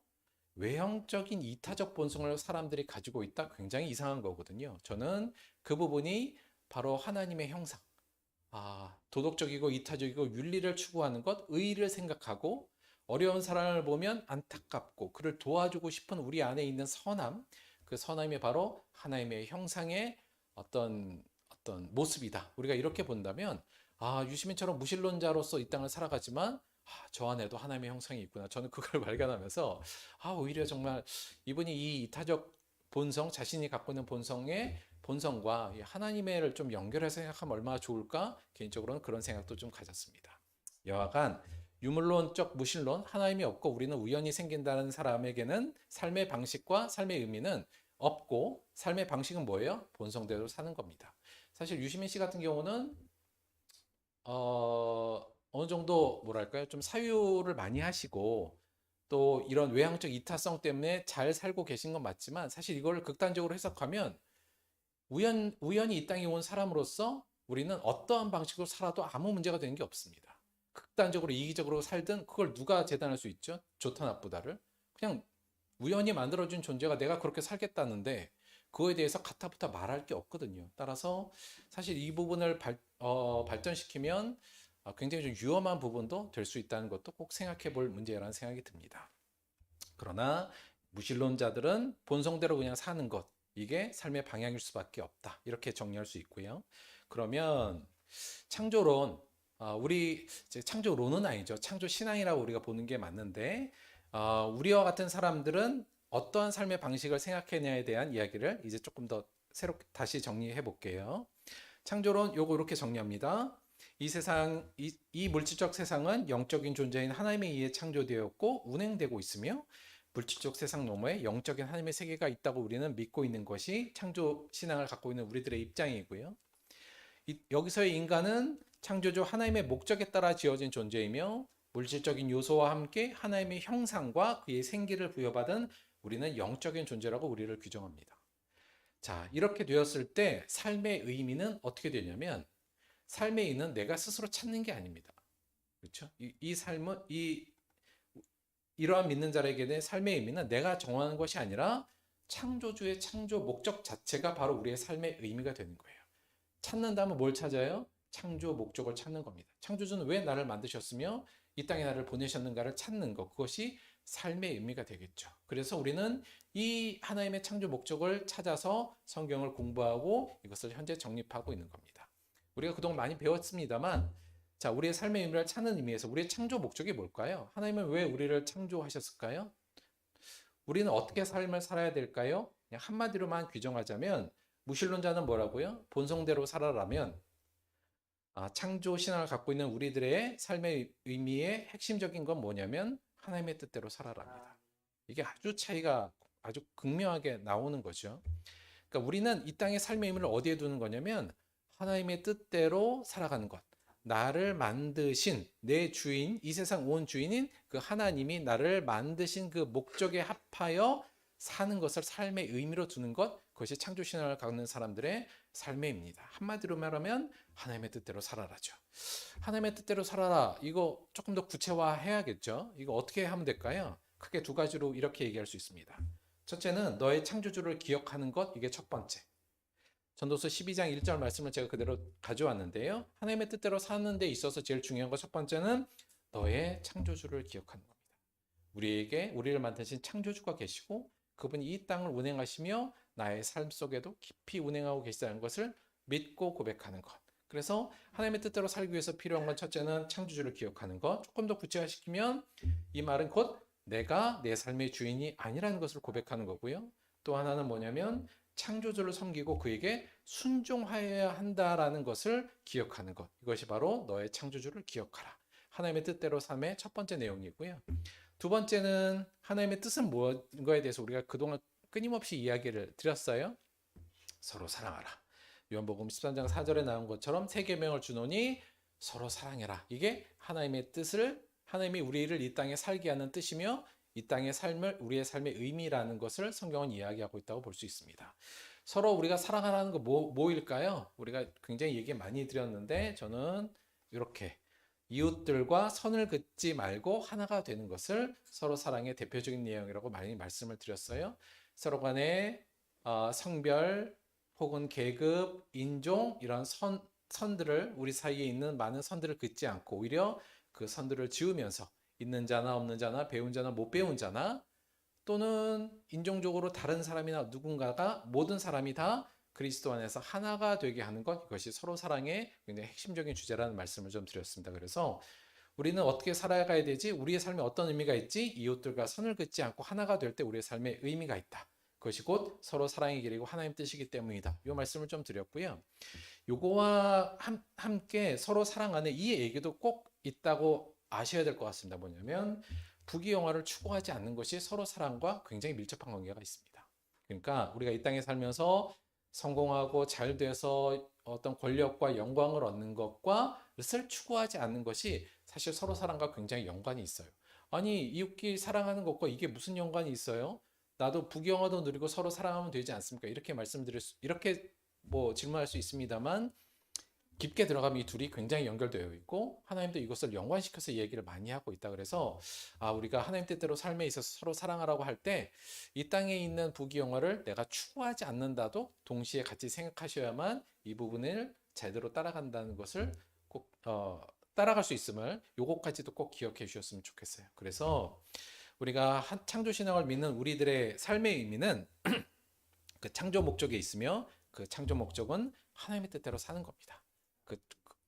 A: 외형적인 이타적 본성을 사람들이 가지고 있다, 굉장히 이상한 거거든요. 저는 그 부분이 바로 하나님의 형상, 도덕적이고 이타적이고 윤리를 추구하는 것, 의의를 생각하고 어려운 사람을 보면 안타깝고 그를 도와주고 싶은 우리 안에 있는 선함, 그 선함이 바로 하나님의 형상의 모습이다. 우리가 이렇게 본다면 유시민처럼 무신론자로서 이 땅을 살아가지만 저 안에도 하나님의 형상이 있구나. 저는 그걸 발견하면서 오히려 정말 이분이 이 이타적 본성, 자신이 갖고 있는 본성의 본성과 하나님의를 좀 연결해서 생각하면 얼마나 좋을까? 개인적으로는 그런 생각도 좀 가졌습니다. 여하간 유물론적 무신론, 하나님이 없고 우리는 우연히 생긴다는 사람에게는 삶의 방식과 삶의 의미는 없고, 삶의 방식은 뭐예요? 본성대로 사는 겁니다. 사실 유시민 씨 같은 경우는 어느 정도 뭐랄까요? 좀 사유를 많이 하시고 또 이런 외향적 이타성 때문에 잘 살고 계신 건 맞지만, 사실 이걸 극단적으로 해석하면 우연히 이 땅에 온 사람으로서 우리는 어떠한 방식으로 살아도 아무 문제가 되는 게 없습니다. 극단적으로 이기적으로 살든 그걸 누가 재단할 수 있죠? 좋다 나쁘다를. 그냥 우연히 만들어진 존재가 내가 그렇게 살겠다는데 그거에 대해서 가타부타 말할 게 없거든요. 따라서 사실 이 부분을 발전시키면 굉장히 좀 위험한 부분도 될 수 있다는 것도 꼭 생각해 볼 문제라는 생각이 듭니다. 그러나 무신론자들은 본성대로 그냥 사는 것, 이게 삶의 방향일 수밖에 없다. 이렇게 정리할 수 있고요. 그러면 창조론, 우리 이제 창조론은 아니죠. 창조 신앙이라고 우리가 보는 게 맞는데, 우리와 같은 사람들은 어떠한 삶의 방식을 생각했냐에 대한 이야기를 이제 조금 더 새롭게 다시 정리해 볼게요. 창조론 요거 이렇게 정리합니다. 이 세상, 이 물질적 세상은 영적인 존재인 하나님에 의해 창조되었고 운행되고 있으며 물질적 세상 너머에 영적인 하나님의 세계가 있다고 우리는 믿고 있는 것이 창조 신앙을 갖고 있는 우리들의 입장이고요. 여기서의 인간은 창조주 하나님의 목적에 따라 지어진 존재이며 물질적인 요소와 함께 하나님의 형상과 그의 생기를 부여받은 우리는 영적인 존재라고 우리를 규정합니다. 자, 이렇게 되었을 때 삶의 의미는 어떻게 되냐면 삶의 의미는 내가 스스로 찾는 게 아닙니다. 그렇죠? 이 삶은 이러한 믿는 자에게는 삶의 의미는 내가 정하는 것이 아니라 창조주의 창조 목적 자체가 바로 우리의 삶의 의미가 되는 거예요. 찾는다면 뭘 찾아요? 창조 목적을 찾는 겁니다. 창조주는 왜 나를 만드셨으며 이 땅에 나를 보내셨는가를 찾는 것, 그것이 삶의 의미가 되겠죠. 그래서 우리는 이 하나님의 창조 목적을 찾아서 성경을 공부하고 이것을 현재 정립하고 있는 겁니다. 우리가 그동안 많이 배웠습니다만, 자, 우리의 삶의 의미를 찾는 의미에서 우리의 창조 목적이 뭘까요? 하나님은 왜 우리를 창조하셨을까요? 우리는 어떻게 삶을 살아야 될까요? 그냥 한마디로만 규정하자면 무신론자는 뭐라고요? 본성대로 살아라면 창조 신앙을 갖고 있는 우리들의 삶의 의미의 핵심적인 건 뭐냐면 하나님의 뜻대로 살아랍니다. 이게 아주 차이가 아주 극명하게 나오는 거죠. 그러니까 우리는 이 땅의 삶의 의미를 어디에 두는 거냐면 하나님의 뜻대로 살아가는 것. 나를 만드신 내 주인, 이 세상 온 주인인 그 하나님이 나를 만드신 그 목적에 합하여 사는 것을 삶의 의미로 두는 것, 그것이 창조신앙을 갖는 사람들의 삶의 의미입니다. 한마디로 말하면 하나님의 뜻대로 살아라죠. 하나님의 뜻대로 살아라. 이거 조금 더 구체화해야겠죠. 이거 어떻게 하면 될까요? 크게 두 가지로 이렇게 얘기할 수 있습니다. 첫째는 너의 창조주를 기억하는 것, 이게 첫 번째. 전도서 12장 1절 말씀을 제가 그대로 가져왔는데요. 하나님의 뜻대로 사는 데 있어서 제일 중요한 것 첫 번째는 너의 창조주를 기억하는 겁니다. 우리를 만드신 창조주가 계시고 그분이 이 땅을 운행하시며 나의 삶 속에도 깊이 운행하고 계시다는 것을 믿고 고백하는 것. 그래서 하나님의 뜻대로 살기 위해서 필요한 건 첫째는 창조주를 기억하는 것. 조금 더 구체화시키면 이 말은 곧 내가 내 삶의 주인이 아니라는 것을 고백하는 거고요. 또 하나는 뭐냐면 창조주를 섬기고 그에게 순종하여야 한다라는 것을 기억하는 것. 이것이 바로 너의 창조주를 기억하라. 하나님의 뜻대로 삶의 첫 번째 내용이고요. 두 번째는 하나님의 뜻은 무엇인가에 대해서 우리가 그동안 끊임없이 이야기를 드렸어요. 서로 사랑하라. 요한복음 13장 4절에 나온 것처럼 세 계명을 주노니 서로 사랑해라. 이게 하나님의 뜻을, 하나님이 우리를 이 땅에 살게 하는 뜻이며 이 땅의 삶을, 우리의 삶의 의미라는 것을 성경은 이야기하고 있다고 볼 수 있습니다. 서로 우리가 사랑하라는 거 뭐일까요? 우리가 굉장히 얘기 많이 드렸는데 저는 이렇게 이웃들과 선을 긋지 말고 하나가 되는 것을 서로 사랑의 대표적인 내용이라고 많이 말씀을 드렸어요. 서로 간에 성별 혹은 계급, 인종 이런 선들을 우리 사이에 있는 많은 선들을 긋지 않고 오히려 그 선들을 지우면서 있는 자나 없는 자나 배운 자나 못 배운 자나 또는 인종적으로 다른 사람이나 누군가가 모든 사람이 다 그리스도 안에서 하나가 되게 하는 것, 이것이 서로 사랑의 굉장히 핵심적인 주제라는 말씀을 좀 드렸습니다. 그래서 우리는 어떻게 살아가야 되지? 우리의 삶에 어떤 의미가 있지? 이웃들과 선을 긋지 않고 하나가 될 때 우리의 삶에 의미가 있다. 그것이 곧 서로 사랑의 길이고 하나님 뜻이기 때문이다. 이 말씀을 좀 드렸고요. 요거와 함께 서로 사랑 안에 이 얘기도 꼭 있다고 아셔야 될 것 같습니다. 뭐냐면 부귀영화를 추구하지 않는 것이 서로 사랑과 굉장히 밀접한 관계가 있습니다. 그러니까 우리가 이 땅에 살면서 성공하고 잘 돼서 어떤 권력과 영광을 얻는 것과를 추구하지 않는 것이 사실 서로 사랑과 굉장히 연관이 있어요. 아니, 이웃끼리 사랑하는 것과 이게 무슨 연관이 있어요? 나도 부귀영화도 누리고 서로 사랑하면 되지 않습니까? 이렇게 질문할 수 있습니다만 깊게 들어가면 이 둘이 굉장히 연결되어 있고 하나님도 이것을 연관시켜서 얘기를 많이 하고 있다. 그래서 우리가 하나님 뜻대로 삶에 있어서 서로 사랑하라고 할 때 이 땅에 있는 부귀영화를 내가 추구하지 않는다도 동시에 같이 생각하셔야만 이 부분을 제대로 따라간다는 것을 꼭 따라갈 수 있음을 요것까지도 꼭 기억해 주셨으면 좋겠어요. 그래서 우리가 창조 신앙을 믿는 우리들의 삶의 의미는 그 창조 목적에 있으며 그 창조 목적은 하나님의 뜻대로 사는 겁니다.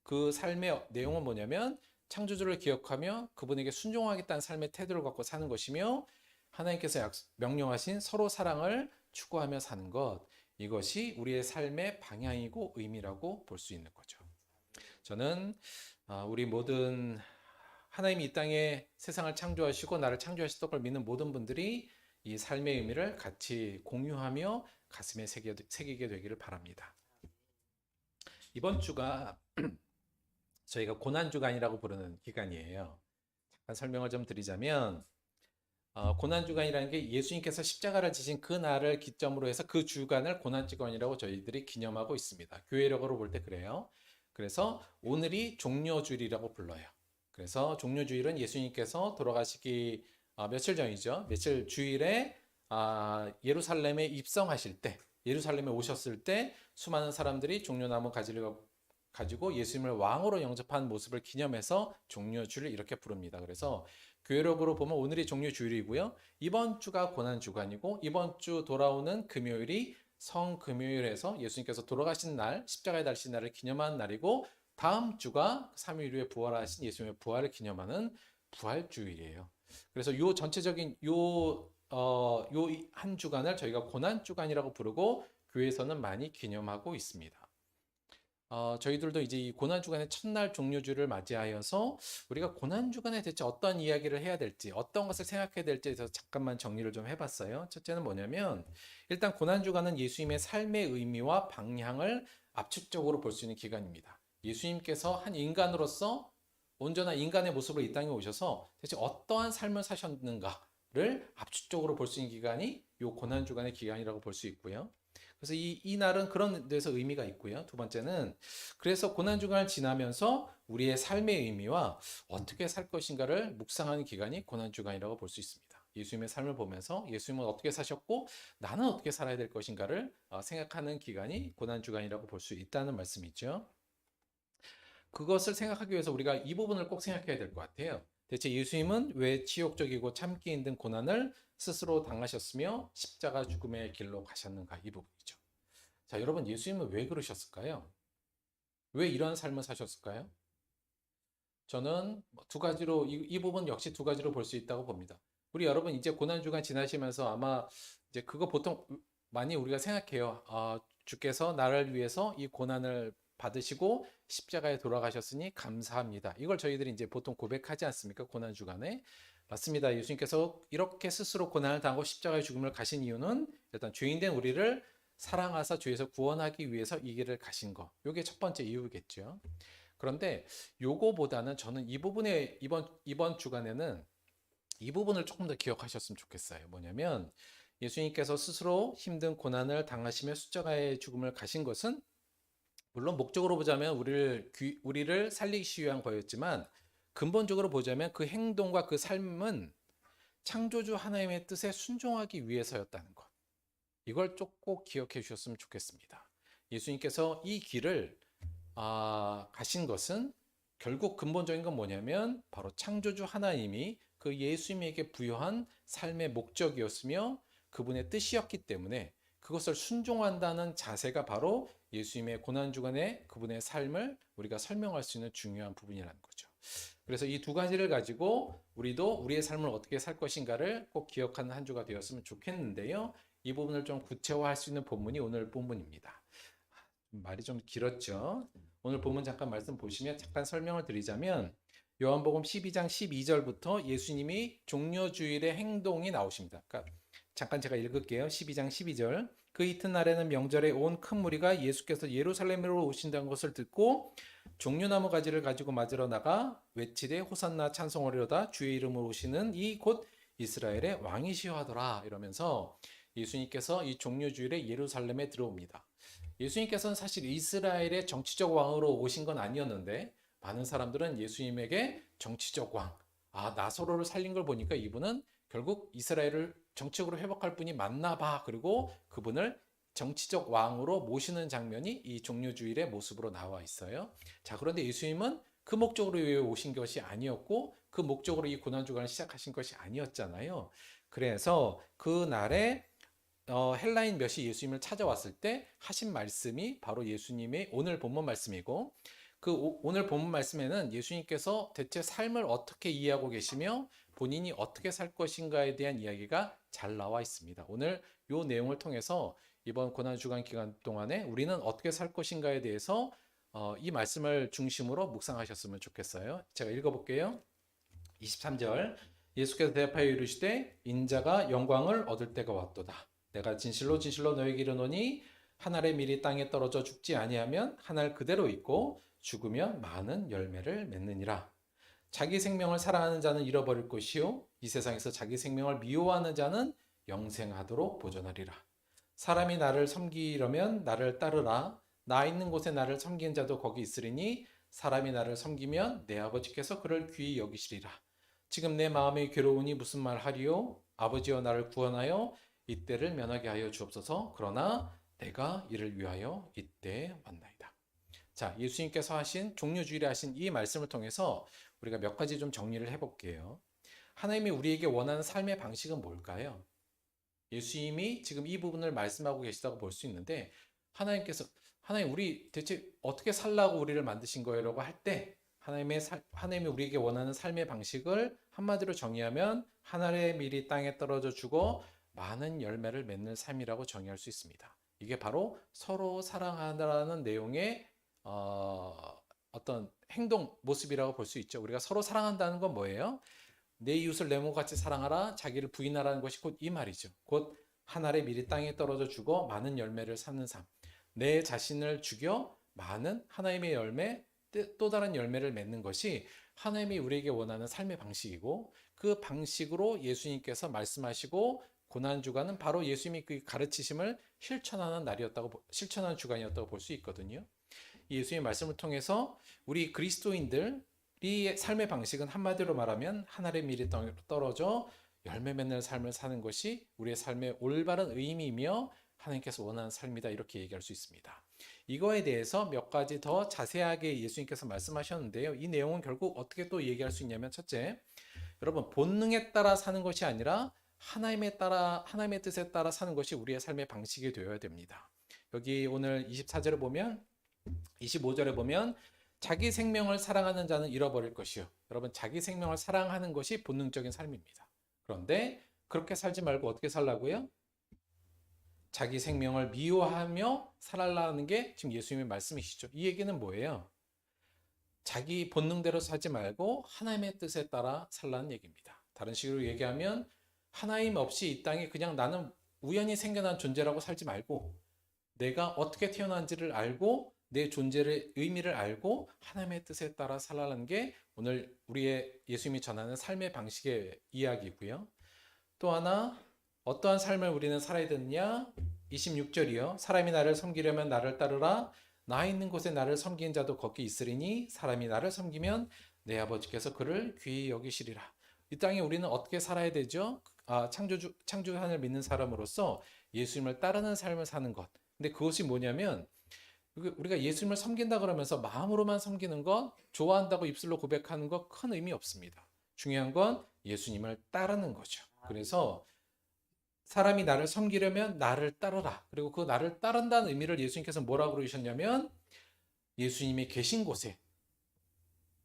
A: 그 삶의 내용은 뭐냐면 창조주를 기억하며 그분에게 순종하겠다는 삶의 태도를 갖고 사는 것이며 하나님께서 명령하신 서로 사랑을 추구하며 사는 것, 이것이 우리의 삶의 방향이고 의미라고 볼 수 있는 거죠. 저는 우리 모든 하나님이 이 땅에 세상을 창조하시고 나를 창조하셨던 걸 믿는 모든 분들이 이 삶의 의미를 같이 공유하며 가슴에 새기게 되기를 바랍니다. 이번 주가 저희가 고난주간이라고 부르는 기간이에요. 잠깐 설명을 좀 드리자면 고난주간이라는 게 예수님께서 십자가를 지신 그 날을 기점으로 해서 그 주간을 고난주간이라고 저희들이 기념하고 있습니다. 교회력으로 볼 때 그래요. 그래서 오늘이 종려주일이라고 불러요. 그래서 종려주일은 예수님께서 돌아가시기 며칠 전이죠. 며칠 주일에 예루살렘에 입성하실 때, 예루살렘에 오셨을 때 수많은 사람들이 종려나무 가지를 가지고 예수님을 왕으로 영접한 모습을 기념해서 종려주일을 이렇게 부릅니다. 그래서 교회력으로 보면 오늘이 종려주일이고요. 이번 주가 고난주간이고 이번 주 돌아오는 금요일이 성금요일에서 예수님께서 돌아가신 날, 십자가에 달리신 날을 기념하는 날이고 다음 주가 3일 후에 부활하신 예수님의 부활을 기념하는 부활주일이에요. 그래서 요 전체적인 요 한 주간을 저희가 고난주간이라고 부르고 교회에서는 많이 기념하고 있습니다. 저희들도 이제 이 고난주간의 첫날 종료주를 맞이하여서 우리가 고난주간에 대체 어떤 이야기를 해야 될지, 어떤 것을 생각해야 될지에 대해서 잠깐만 정리를 좀 해봤어요. 첫째는 뭐냐면, 일단 고난주간은 예수님의 삶의 의미와 방향을 압축적으로 볼 수 있는 기간입니다. 예수님께서 한 인간으로서 온전한 인간의 모습으로 이 땅에 오셔서 대체 어떠한 삶을 사셨는가를 압축적으로 볼 수 있는 기간이 이 고난주간의 기간이라고 볼 수 있고요. 그래서 이 날은 그런 데서 의미가 있고요. 두 번째는 그래서 고난주간을 지나면서 우리의 삶의 의미와 어떻게 살 것인가를 묵상하는 기간이 고난주간이라고 볼 수 있습니다. 예수님의 삶을 보면서 예수님은 어떻게 사셨고 나는 어떻게 살아야 될 것인가를 생각하는 기간이 고난주간이라고 볼 수 있다는 말씀이죠. 그것을 생각하기 위해서 우리가 이 부분을 꼭 생각해야 될 것 같아요. 대체 예수님은 왜 치욕적이고 참기 힘든 고난을 스스로 당하셨으며 십자가 죽음의 길로 가셨는가, 이 부분이죠. 자, 여러분, 예수님은 왜 그러셨을까요? 왜 이런 삶을 사셨을까요? 저는 두 가지로 이 부분 역시 두 가지로 볼 수 있다고 봅니다. 우리 여러분 이제 고난주간 지나시면서 아마 이제 그거 보통 많이 우리가 생각해요. 주께서 나를 위해서 이 고난을 받으시고 십자가에 돌아가셨으니 감사합니다. 이걸 저희들이 이제 보통 고백하지 않습니까? 고난주간에. 맞습니다. 예수님께서 이렇게 스스로 고난을 당하고 십자가의 죽음을 가신 이유는 일단 죄인된 우리를 사랑하사 죄에서 구원하기 위해서 이 길을 가신 거. 이게 첫 번째 이유겠죠. 그런데 요거보다는 저는 이 부분에 이번 주간에는 이 부분을 조금 더 기억하셨으면 좋겠어요. 뭐냐면 예수님께서 스스로 힘든 고난을 당하시며 십자가의 죽음을 가신 것은 물론 목적으로 보자면 우리를 살리기 위한 거였지만 근본적으로 보자면 그 행동과 그 삶은 창조주 하나님의 뜻에 순종하기 위해서였다는 것. 이걸 꼭 기억해 주셨으면 좋겠습니다. 예수님께서 이 길을 가신 것은 결국 근본적인 건 뭐냐면 바로 창조주 하나님이 그 예수님에게 부여한 삶의 목적이었으며 그분의 뜻이었기 때문에 그것을 순종한다는 자세가 바로 예수님의 고난주간의 그분의 삶을 우리가 설명할 수 있는 중요한 부분이라는 거죠. 그래서 이 두 가지를 가지고 우리도 우리의 삶을 어떻게 살 것인가를 꼭 기억하는 한 주가 되었으면 좋겠는데요. 이 부분을 좀 구체화할 수 있는 본문이 오늘 본문입니다. 말이 좀 길었죠. 오늘 본문 잠깐 말씀 보시면 잠깐 설명을 드리자면 요한복음 12장 12절부터 예수님이 종려주일의 행동이 나오십니다. 그러니까 잠깐 제가 읽을게요. 12장 12절. 그 이튿날에는 명절에 온 큰 무리가 예수께서 예루살렘으로 오신다는 것을 듣고 종려나무 가지를 가지고 맞으러 나가 외치되 호산나 찬송하리로다 주의 이름으로 오시는 이 곧 이스라엘의 왕이시여 하더라 이러면서 예수님께서 이 종려주일에 예루살렘에 들어옵니다. 예수님께서는 사실 이스라엘의 정치적 왕으로 오신 건 아니었는데 많은 사람들은 예수님에게 정치적 왕, 나사로를 살린 걸 보니까 이분은 결국 이스라엘을 정치적으로 회복할 분이 맞나 봐. 그리고 그분을 정치적 왕으로 모시는 장면이 이 종려주일의 모습으로 나와 있어요. 자, 그런데 예수님은 그 목적으로 위해 오신 것이 아니었고 그 목적으로 이 고난주간을 시작하신 것이 아니었잖아요. 그래서 그 날에 헬라인 몇이 예수님을 찾아왔을 때 하신 말씀이 바로 예수님의 오늘 본문 말씀이고 그 오늘 본문 말씀에는 예수님께서 대체 삶을 어떻게 이해하고 계시며 본인이 어떻게 살 것인가에 대한 이야기가 잘 나와 있습니다. 오늘 이 내용을 통해서 이번 고난주간 기간 동안에 우리는 어떻게 살 것인가에 대해서 이 말씀을 중심으로 묵상하셨으면 좋겠어요. 제가 읽어볼게요. 23절 예수께서 대답하여 이르시되 인자가 영광을 얻을 때가 왔도다. 내가 진실로 진실로 너에게 이르노니 한 알의 밀이 땅에 떨어져 죽지 아니하면 한 알 그대로 있고 죽으면 많은 열매를 맺느니라. 자기 생명을 사랑하는 자는 잃어버릴 것이요 이 세상에서 자기 생명을 미워하는 자는 영생하도록 보존하리라. 사람이 나를 섬기려면 나를 따르라. 나 있는 곳에 나를 섬기는 자도 거기 있으리니 사람이 나를 섬기면 내 아버지께서 그를 귀히 여기시리라. 지금 내 마음이 괴로우니 무슨 말 하리요? 아버지여 나를 구원하여 이때를 면하게 하여 주옵소서. 그러나 내가 이를 위하여 이때 왔나이다. 자, 예수님께서 하신 종료주일에 하신 이 말씀을 통해서 우리가 몇 가지 좀 정리를 해볼게요. 하나님이 우리에게 원하는 삶의 방식은 뭘까요? 예수님이 지금 이 부분을 말씀하고 계시다고 볼 수 있는데 하나님 우리 대체 어떻게 살라고 우리를 만드신 거예요? 라고 할 때 하나님이 우리에게 원하는 삶의 방식을 한마디로 정의하면 하늘의 밀이 땅에 떨어져 죽어 많은 열매를 맺는 삶이라고 정의할 수 있습니다. 이게 바로 서로 사랑하라는 내용의 어떤 행동 모습이라고 볼 수 있죠. 우리가 서로 사랑한다는 건 뭐예요? 내 이웃을 내 몸같이 사랑하라, 자기를 부인하라는 것이 곧 이 말이죠. 곧 한 알의 밀이 땅에 떨어져 죽어 많은 열매를 쌓는 삶. 내 자신을 죽여 많은 하나님의 열매, 또 다른 열매를 맺는 것이 하나님이 우리에게 원하는 삶의 방식이고 그 방식으로 예수님께서 말씀하시고 고난주간은 바로 예수님이 그 가르치심을 실천하는 주간이었다고 볼 수 있거든요. 예수님의 말씀을 통해서 우리 그리스도인들이 삶의 방식은 한마디로 말하면 하늘의 밀이 떨어져 열매 맺는 삶을 사는 것이 우리의 삶의 올바른 의미이며 하나님께서 원하는 삶이다 이렇게 얘기할 수 있습니다. 이거에 대해서 몇 가지 더 자세하게 예수님께서 말씀하셨는데요. 이 내용은 결국 어떻게 또 얘기할 수 있냐면 첫째, 여러분 본능에 따라 사는 것이 아니라 하나님의 뜻에 따라 사는 것이 우리의 삶의 방식이 되어야 됩니다. 여기 오늘 24절에 보면 25절에 보면 자기 생명을 사랑하는 자는 잃어버릴 것이요. 여러분 자기 생명을 사랑하는 것이 본능적인 삶입니다. 그런데 그렇게 살지 말고 어떻게 살라고요? 자기 생명을 미워하며 살아라는 게 지금 예수님의 말씀이시죠. 이 얘기는 뭐예요? 자기 본능대로 살지 말고 하나님의 뜻에 따라 살라는 얘기입니다. 다른 식으로 얘기하면 하나님 없이 이 땅에 그냥 나는 우연히 생겨난 존재라고 살지 말고 내가 어떻게 태어난지를 알고 내 존재의 의미를 알고 하나님의 뜻에 따라 살라는 게 오늘 우리의 예수님이 전하는 삶의 방식의 이야기고요. 또 하나 어떠한 삶을 우리는 살아야 되느냐? 26절이요. 사람이 나를 섬기려면 나를 따르라. 나 있는 곳에 나를 섬기는 자도 거기 있으리니 사람이 나를 섬기면 내 아버지께서 그를 귀히 여기시리라. 이 땅에 우리는 어떻게 살아야 되죠? 창조주를 믿는 사람으로서 예수님을 따르는 삶을 사는 것. 근데 그것이 뭐냐면 우리가 예수님을 섬긴다 그러면서 마음으로만 섬기는 것, 좋아한다고 입술로 고백하는 것 큰 의미 없습니다. 중요한 건 예수님을 따르는 거죠. 그래서 사람이 나를 섬기려면 나를 따르라. 그리고 그 나를 따른다는 의미를 예수님께서 뭐라고 그러셨냐면 예수님이 계신 곳에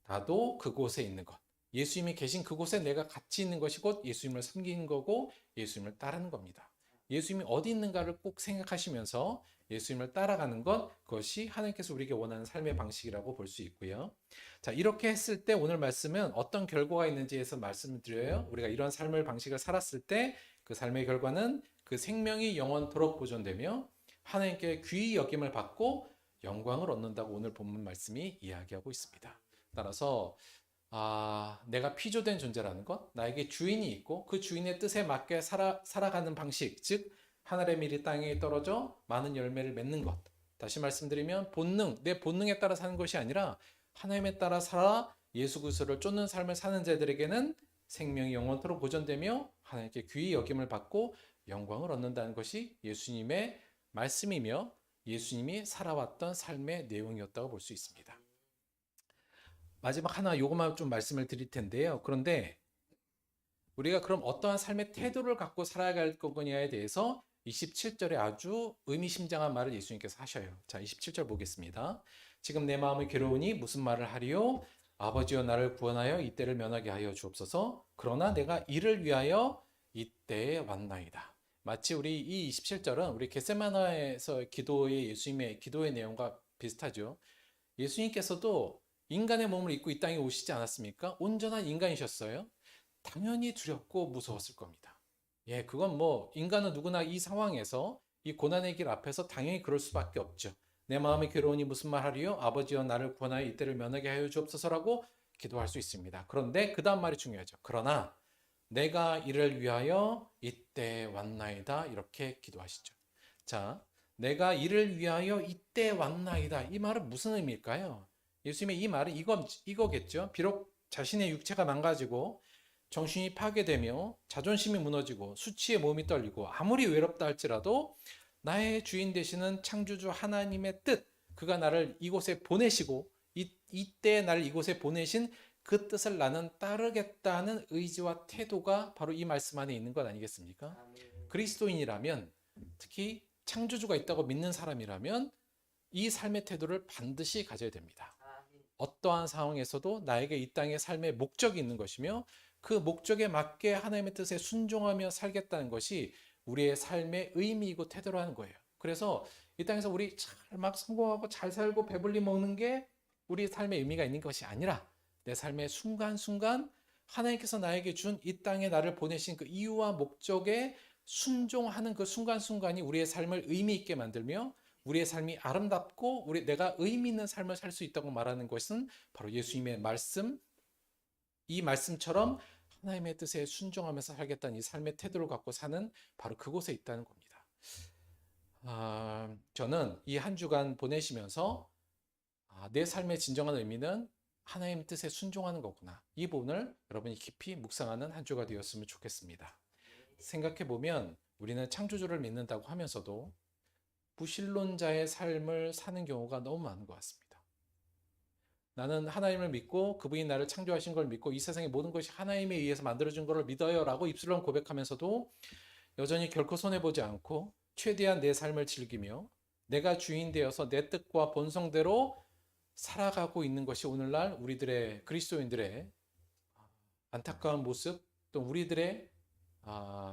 A: 나도 그곳에 있는 것. 예수님이 계신 그곳에 내가 같이 있는 것이 곧 예수님을 섬기는 거고 예수님을 따르는 겁니다. 예수님이 어디 있는가를 꼭 생각하시면서 예수님을 따라가는 것, 그것이 하나님께서 우리에게 원하는 삶의 방식이라고 볼 수 있고요. 자, 이렇게 했을 때 오늘 말씀은 어떤 결과가 있는지에서 말씀을 드려요. 우리가 이런 삶의 방식을 살았을 때 그 삶의 결과는 그 생명이 영원토록 보존되며 하나님께 귀히 여김을 받고 영광을 얻는다고 오늘 본문 말씀이 이야기하고 있습니다. 따라서 내가 피조된 존재라는 것, 나에게 주인이 있고 그 주인의 뜻에 맞게 살아가는 방식, 즉 하늘의 밀이 땅에 떨어져 많은 열매를 맺는 것. 다시 말씀드리면 내 본능에 따라 사는 것이 아니라 하나님에 따라 살아 예수 그리스도를 쫓는 삶을 사는 자들에게는 생명이 영원토록 보존되며 하나님께 귀히 여김을 받고 영광을 얻는다는 것이 예수님의 말씀이며 예수님이 살아왔던 삶의 내용이었다고 볼 수 있습니다. 마지막 하나 요것만 좀 말씀을 드릴 텐데요. 그런데 우리가 그럼 어떠한 삶의 태도를 갖고 살아갈 거냐에 대해서 27절에 아주 의미심장한 말을 예수님께서 하셔요. 자, 27절 보겠습니다. 지금 내 마음이 괴로우니 무슨 말을 하리요? 아버지여 나를 구원하여 이때를 면하게 하여 주옵소서. 그러나 내가 이를 위하여 이때에 왔나이다. 마치 우리 이 27절은 우리 겟세마나에서 기도의 예수님의 기도의 내용과 비슷하죠. 예수님께서도 인간의 몸을 입고 이 땅에 오시지 않았습니까? 온전한 인간이셨어요. 당연히 두렵고 무서웠을 겁니다. 예, 그건 뭐 인간은 누구나 이 상황에서 이 고난의 길 앞에서 당연히 그럴 수밖에 없죠. 내 마음이 괴로우니 무슨 말 하리요? 아버지여 나를 구원하여 이때를 면하게 하여 주옵소서라고 기도할 수 있습니다. 그런데 그 다음 말이 중요하죠. 그러나 내가 이를 위하여 이때 왔나이다 이렇게 기도하시죠. 자, 내가 이를 위하여 이때 왔나이다 이 말은 무슨 의미일까요? 예수님의 이 말은 이거겠죠. 비록 자신의 육체가 망가지고 정신이 파괴되며 자존심이 무너지고 수치에 몸이 떨리고 아무리 외롭다 할지라도 나의 주인 되시는 창조주 하나님의 뜻, 그가 나를 이곳에 보내시고 이때 나를 이곳에 보내신 그 뜻을 나는 따르겠다는 의지와 태도가 바로 이 말씀 안에 있는 것 아니겠습니까? 그리스도인이라면, 특히 창조주가 있다고 믿는 사람이라면 이 삶의 태도를 반드시 가져야 됩니다. 어떠한 상황에서도 나에게 이 땅의 삶의 목적이 있는 것이며 그 목적에 맞게 하나님의 뜻에 순종하며 살겠다는 것이 우리의 삶의 의미이고 태도라는 거예요. 그래서 이 땅에서 우리 잘 막 성공하고 잘 살고 배불리 먹는 게 우리 삶의 의미가 있는 것이 아니라 내 삶의 순간순간 하나님께서 나에게 준 이 땅에 나를 보내신 그 이유와 목적에 순종하는 그 순간순간이 우리의 삶을 의미 있게 만들며 우리의 삶이 아름답고 내가 의미 있는 삶을 살 수 있다고 말하는 것은 바로 예수님의 말씀, 이 말씀처럼 하나님의 뜻에 순종하면서 살겠다는 이 삶의 태도를 갖고 사는 바로 그곳에 있다는 겁니다. 저는 이 한 주간 보내시면서 내 삶의 진정한 의미는 하나님 뜻에 순종하는 거구나. 이 부분을 여러분이 깊이 묵상하는 한 주가 되었으면 좋겠습니다. 생각해 보면 우리는 창조주를 믿는다고 하면서도 무신론자의 삶을 사는 경우가 너무 많은 것 같습니다. 나는 하나님을 믿고 그분이 나를 창조하신 걸 믿고 이 세상의 모든 것이 하나님에 의해서 만들어진 것을 믿어요 라고 입술로 고백하면서도 여전히 결코 손해보지 않고 최대한 내 삶을 즐기며 내가 주인 되어서 내 뜻과 본성대로 살아가고 있는 것이 오늘날 우리들의 그리스도인들의 안타까운 모습 또 우리들의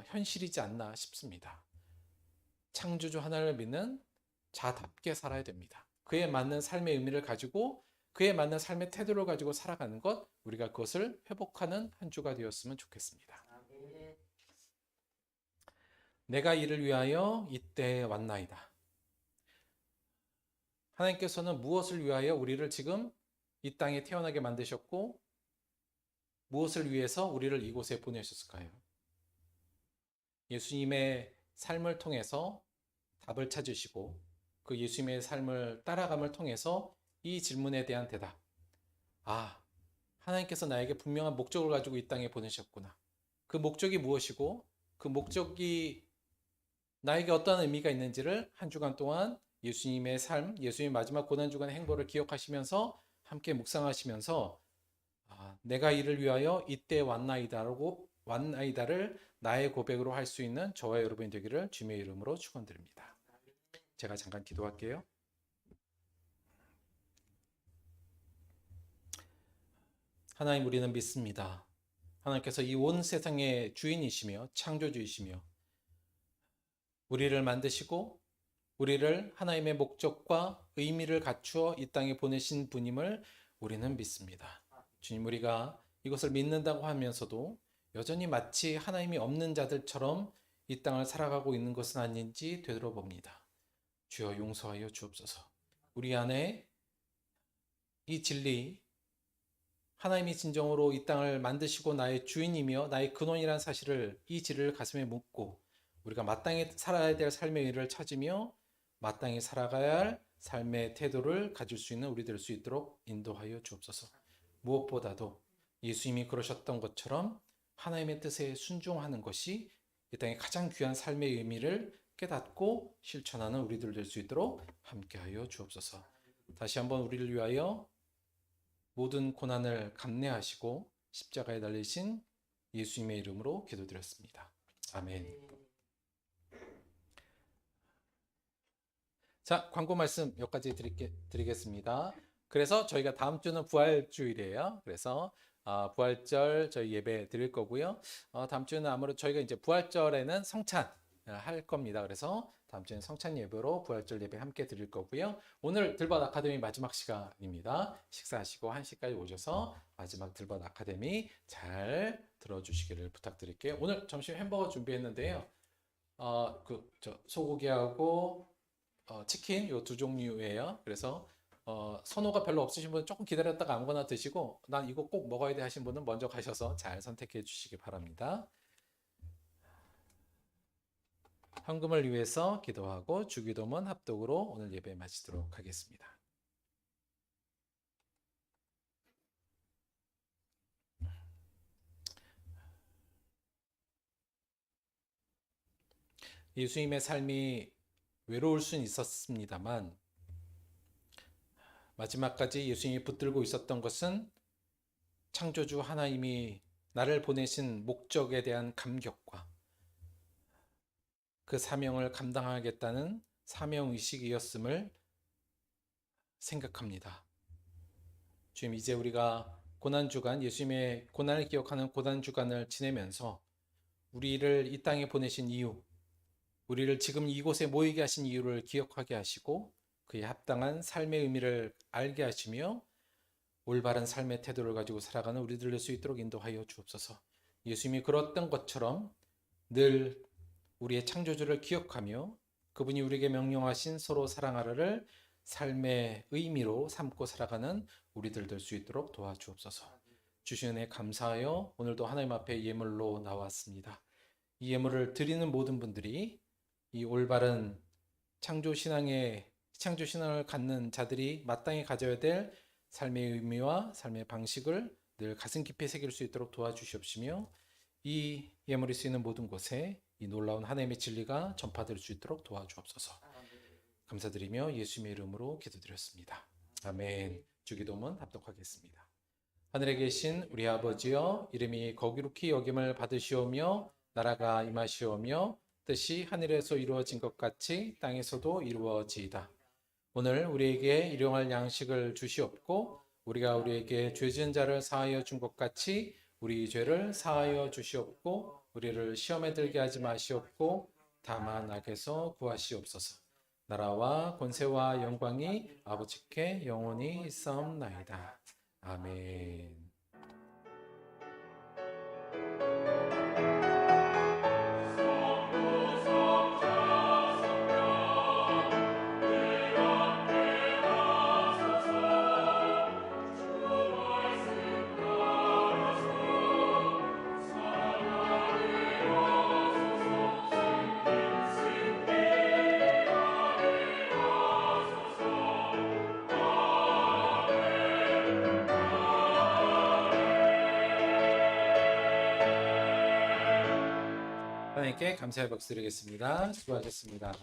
A: 현실이지 않나 싶습니다. 창조주 하나님을 믿는 자답게 살아야 됩니다. 그에 맞는 삶의 의미를 가지고 그에 맞는 삶의 태도를 가지고 살아가는 것, 우리가 그것을 회복하는 한 주가 되었으면 좋겠습니다. 내가 이를 위하여 이때에 왔나이다. 하나님께서는 무엇을 위하여 우리를 지금 이 땅에 태어나게 만드셨고 무엇을 위해서 우리를 이곳에 보내셨을까요? 예수님의 삶을 통해서 답을 찾으시고 그 예수님의 삶을 따라감을 통해서 이 질문에 대한 대답. 하나님께서 나에게 분명한 목적을 가지고 이 땅에 보내셨구나. 그 목적이 무엇이고 그 목적이 나에게 어떠한 의미가 있는지를 한 주간 동안 예수님의 삶, 예수님의 마지막 고난주간의 행보를 기억하시면서 함께 묵상하시면서 내가 이를 위하여 이때 왔나이다를 나의 고백으로 할 수 있는 저와 여러분이 되기를 주님의 이름으로 축원드립니다. 제가 잠깐 기도할게요. 하나님, 우리는 믿습니다. 하나님께서 이 온 세상의 주인이시며 창조주이시며 우리를 만드시고 우리를 하나님의 목적과 의미를 갖추어 이 땅에 보내신 분임을 우리는 믿습니다. 주님, 우리가 이것을 믿는다고 하면서도 여전히 마치 하나님이 없는 자들처럼 이 땅을 살아가고 있는 것은 아닌지 되돌아봅니다. 주여 용서하여 주옵소서. 우리 안에 이 진리, 하나님이 진정으로 이 땅을 만드시고 나의 주인이며 나의 근원이라는 사실을 이 진리를 가슴에 묻고 우리가 마땅히 살아야 될 삶의 의를 찾으며 마땅히 살아가야 할 삶의 태도를 가질 수 있는 우리 될 수 있도록 인도하여 주옵소서. 무엇보다도 예수님이 그러셨던 것처럼 하나님의 뜻에 순종하는 것이 이 땅의 가장 귀한 삶의 의미를 깨닫고 실천하는 우리들 될 수 있도록 함께하여 주옵소서. 다시 한번 우리를 위하여 모든 고난을 감내하시고 십자가에 달리신 예수님의 이름으로 기도드렸습니다. 아멘. 자, 광고 말씀 여기까지 드리겠습니다. 그래서 저희가 다음 주는 부활주일이에요. 그래서 부활절 저희 예배 드릴 거고요. 다음 주는 아무래도 저희가 이제 부활절에는 성찬 할 겁니다. 그래서 다음 주는 성찬 예배로 부활절 예배 함께 드릴 거고요. 오늘 들밭 아카데미 마지막 시간입니다. 식사하시고 1시까지 오셔서 마지막 들밭 아카데미 잘 들어주시기를 부탁드릴게요. 오늘 점심 햄버거 준비했는데요. 소고기하고 치킨 요 2종류예요. 그래서 선호가 별로 없으신 분은 조금 기다렸다가 아무거나 드시고 난 이거 꼭 먹어야 돼 하신 분은 먼저 가셔서 잘 선택해 주시기 바랍니다. 헌금을 위해서 기도하고 주기도문 합독으로 오늘 예배 마치도록 하겠습니다. 예수님의 삶이 외로울 수는 있었습니다만 마지막까지 예수님이 붙들고 있었던 것은 창조주 하나님이 나를 보내신 목적에 대한 감격과 그 사명을 감당하겠다는 사명의식이었음을 생각합니다. 주님, 이제 우리가 고난주간, 예수님의 고난을 기억하는 고난주간을 지내면서 우리를 이 땅에 보내신 이유, 우리를 지금 이곳에 모이게 하신 이유를 기억하게 하시고 그에 합당한 삶의 의미를 알게 하시며 올바른 삶의 태도를 가지고 살아가는 우리들 될 수 있도록 인도하여 주옵소서. 예수님이 그랬던 것처럼 늘 우리의 창조주를 기억하며 그분이 우리에게 명령하신 서로 사랑하라를 삶의 의미로 삼고 살아가는 우리들 될 수 있도록 도와주옵소서. 주신 은혜 감사하여 오늘도 하나님 앞에 예물로 나왔습니다. 이 예물을 드리는 모든 분들이 이 올바른 창조신앙을 갖는 자들이 마땅히 가져야 될 삶의 의미와 삶의 방식을 늘 가슴 깊이 새길 수 있도록 도와주시옵시며 이 예물이 쓰이는 모든 곳에 이 놀라운 하나님의 진리가 전파될 수 있도록 도와주옵소서. 감사드리며 예수님의 이름으로 기도드렸습니다. 아멘. 주기도문 합독하겠습니다. 하늘에 계신 우리 아버지여, 이름이 거룩히 여김을 받으시오며 나라가 임하시오며 뜻이 하늘에서 이루어진 것 같이 땅에서도 이루어지이다. 오늘 우리에게 일용할 양식을 주시옵고 우리가 우리에게 죄 지은 자를 사하여 준 것 같이 우리 죄를 사하여 주시옵고 우리를 시험에 들게 하지 마시옵고 다만 악에서 구하시옵소서. 나라와 권세와 영광이 아버지께 영원히 있사옵나이다. 아멘. 하나님께 감사의 박수 드리겠습니다. 수고하셨습니다.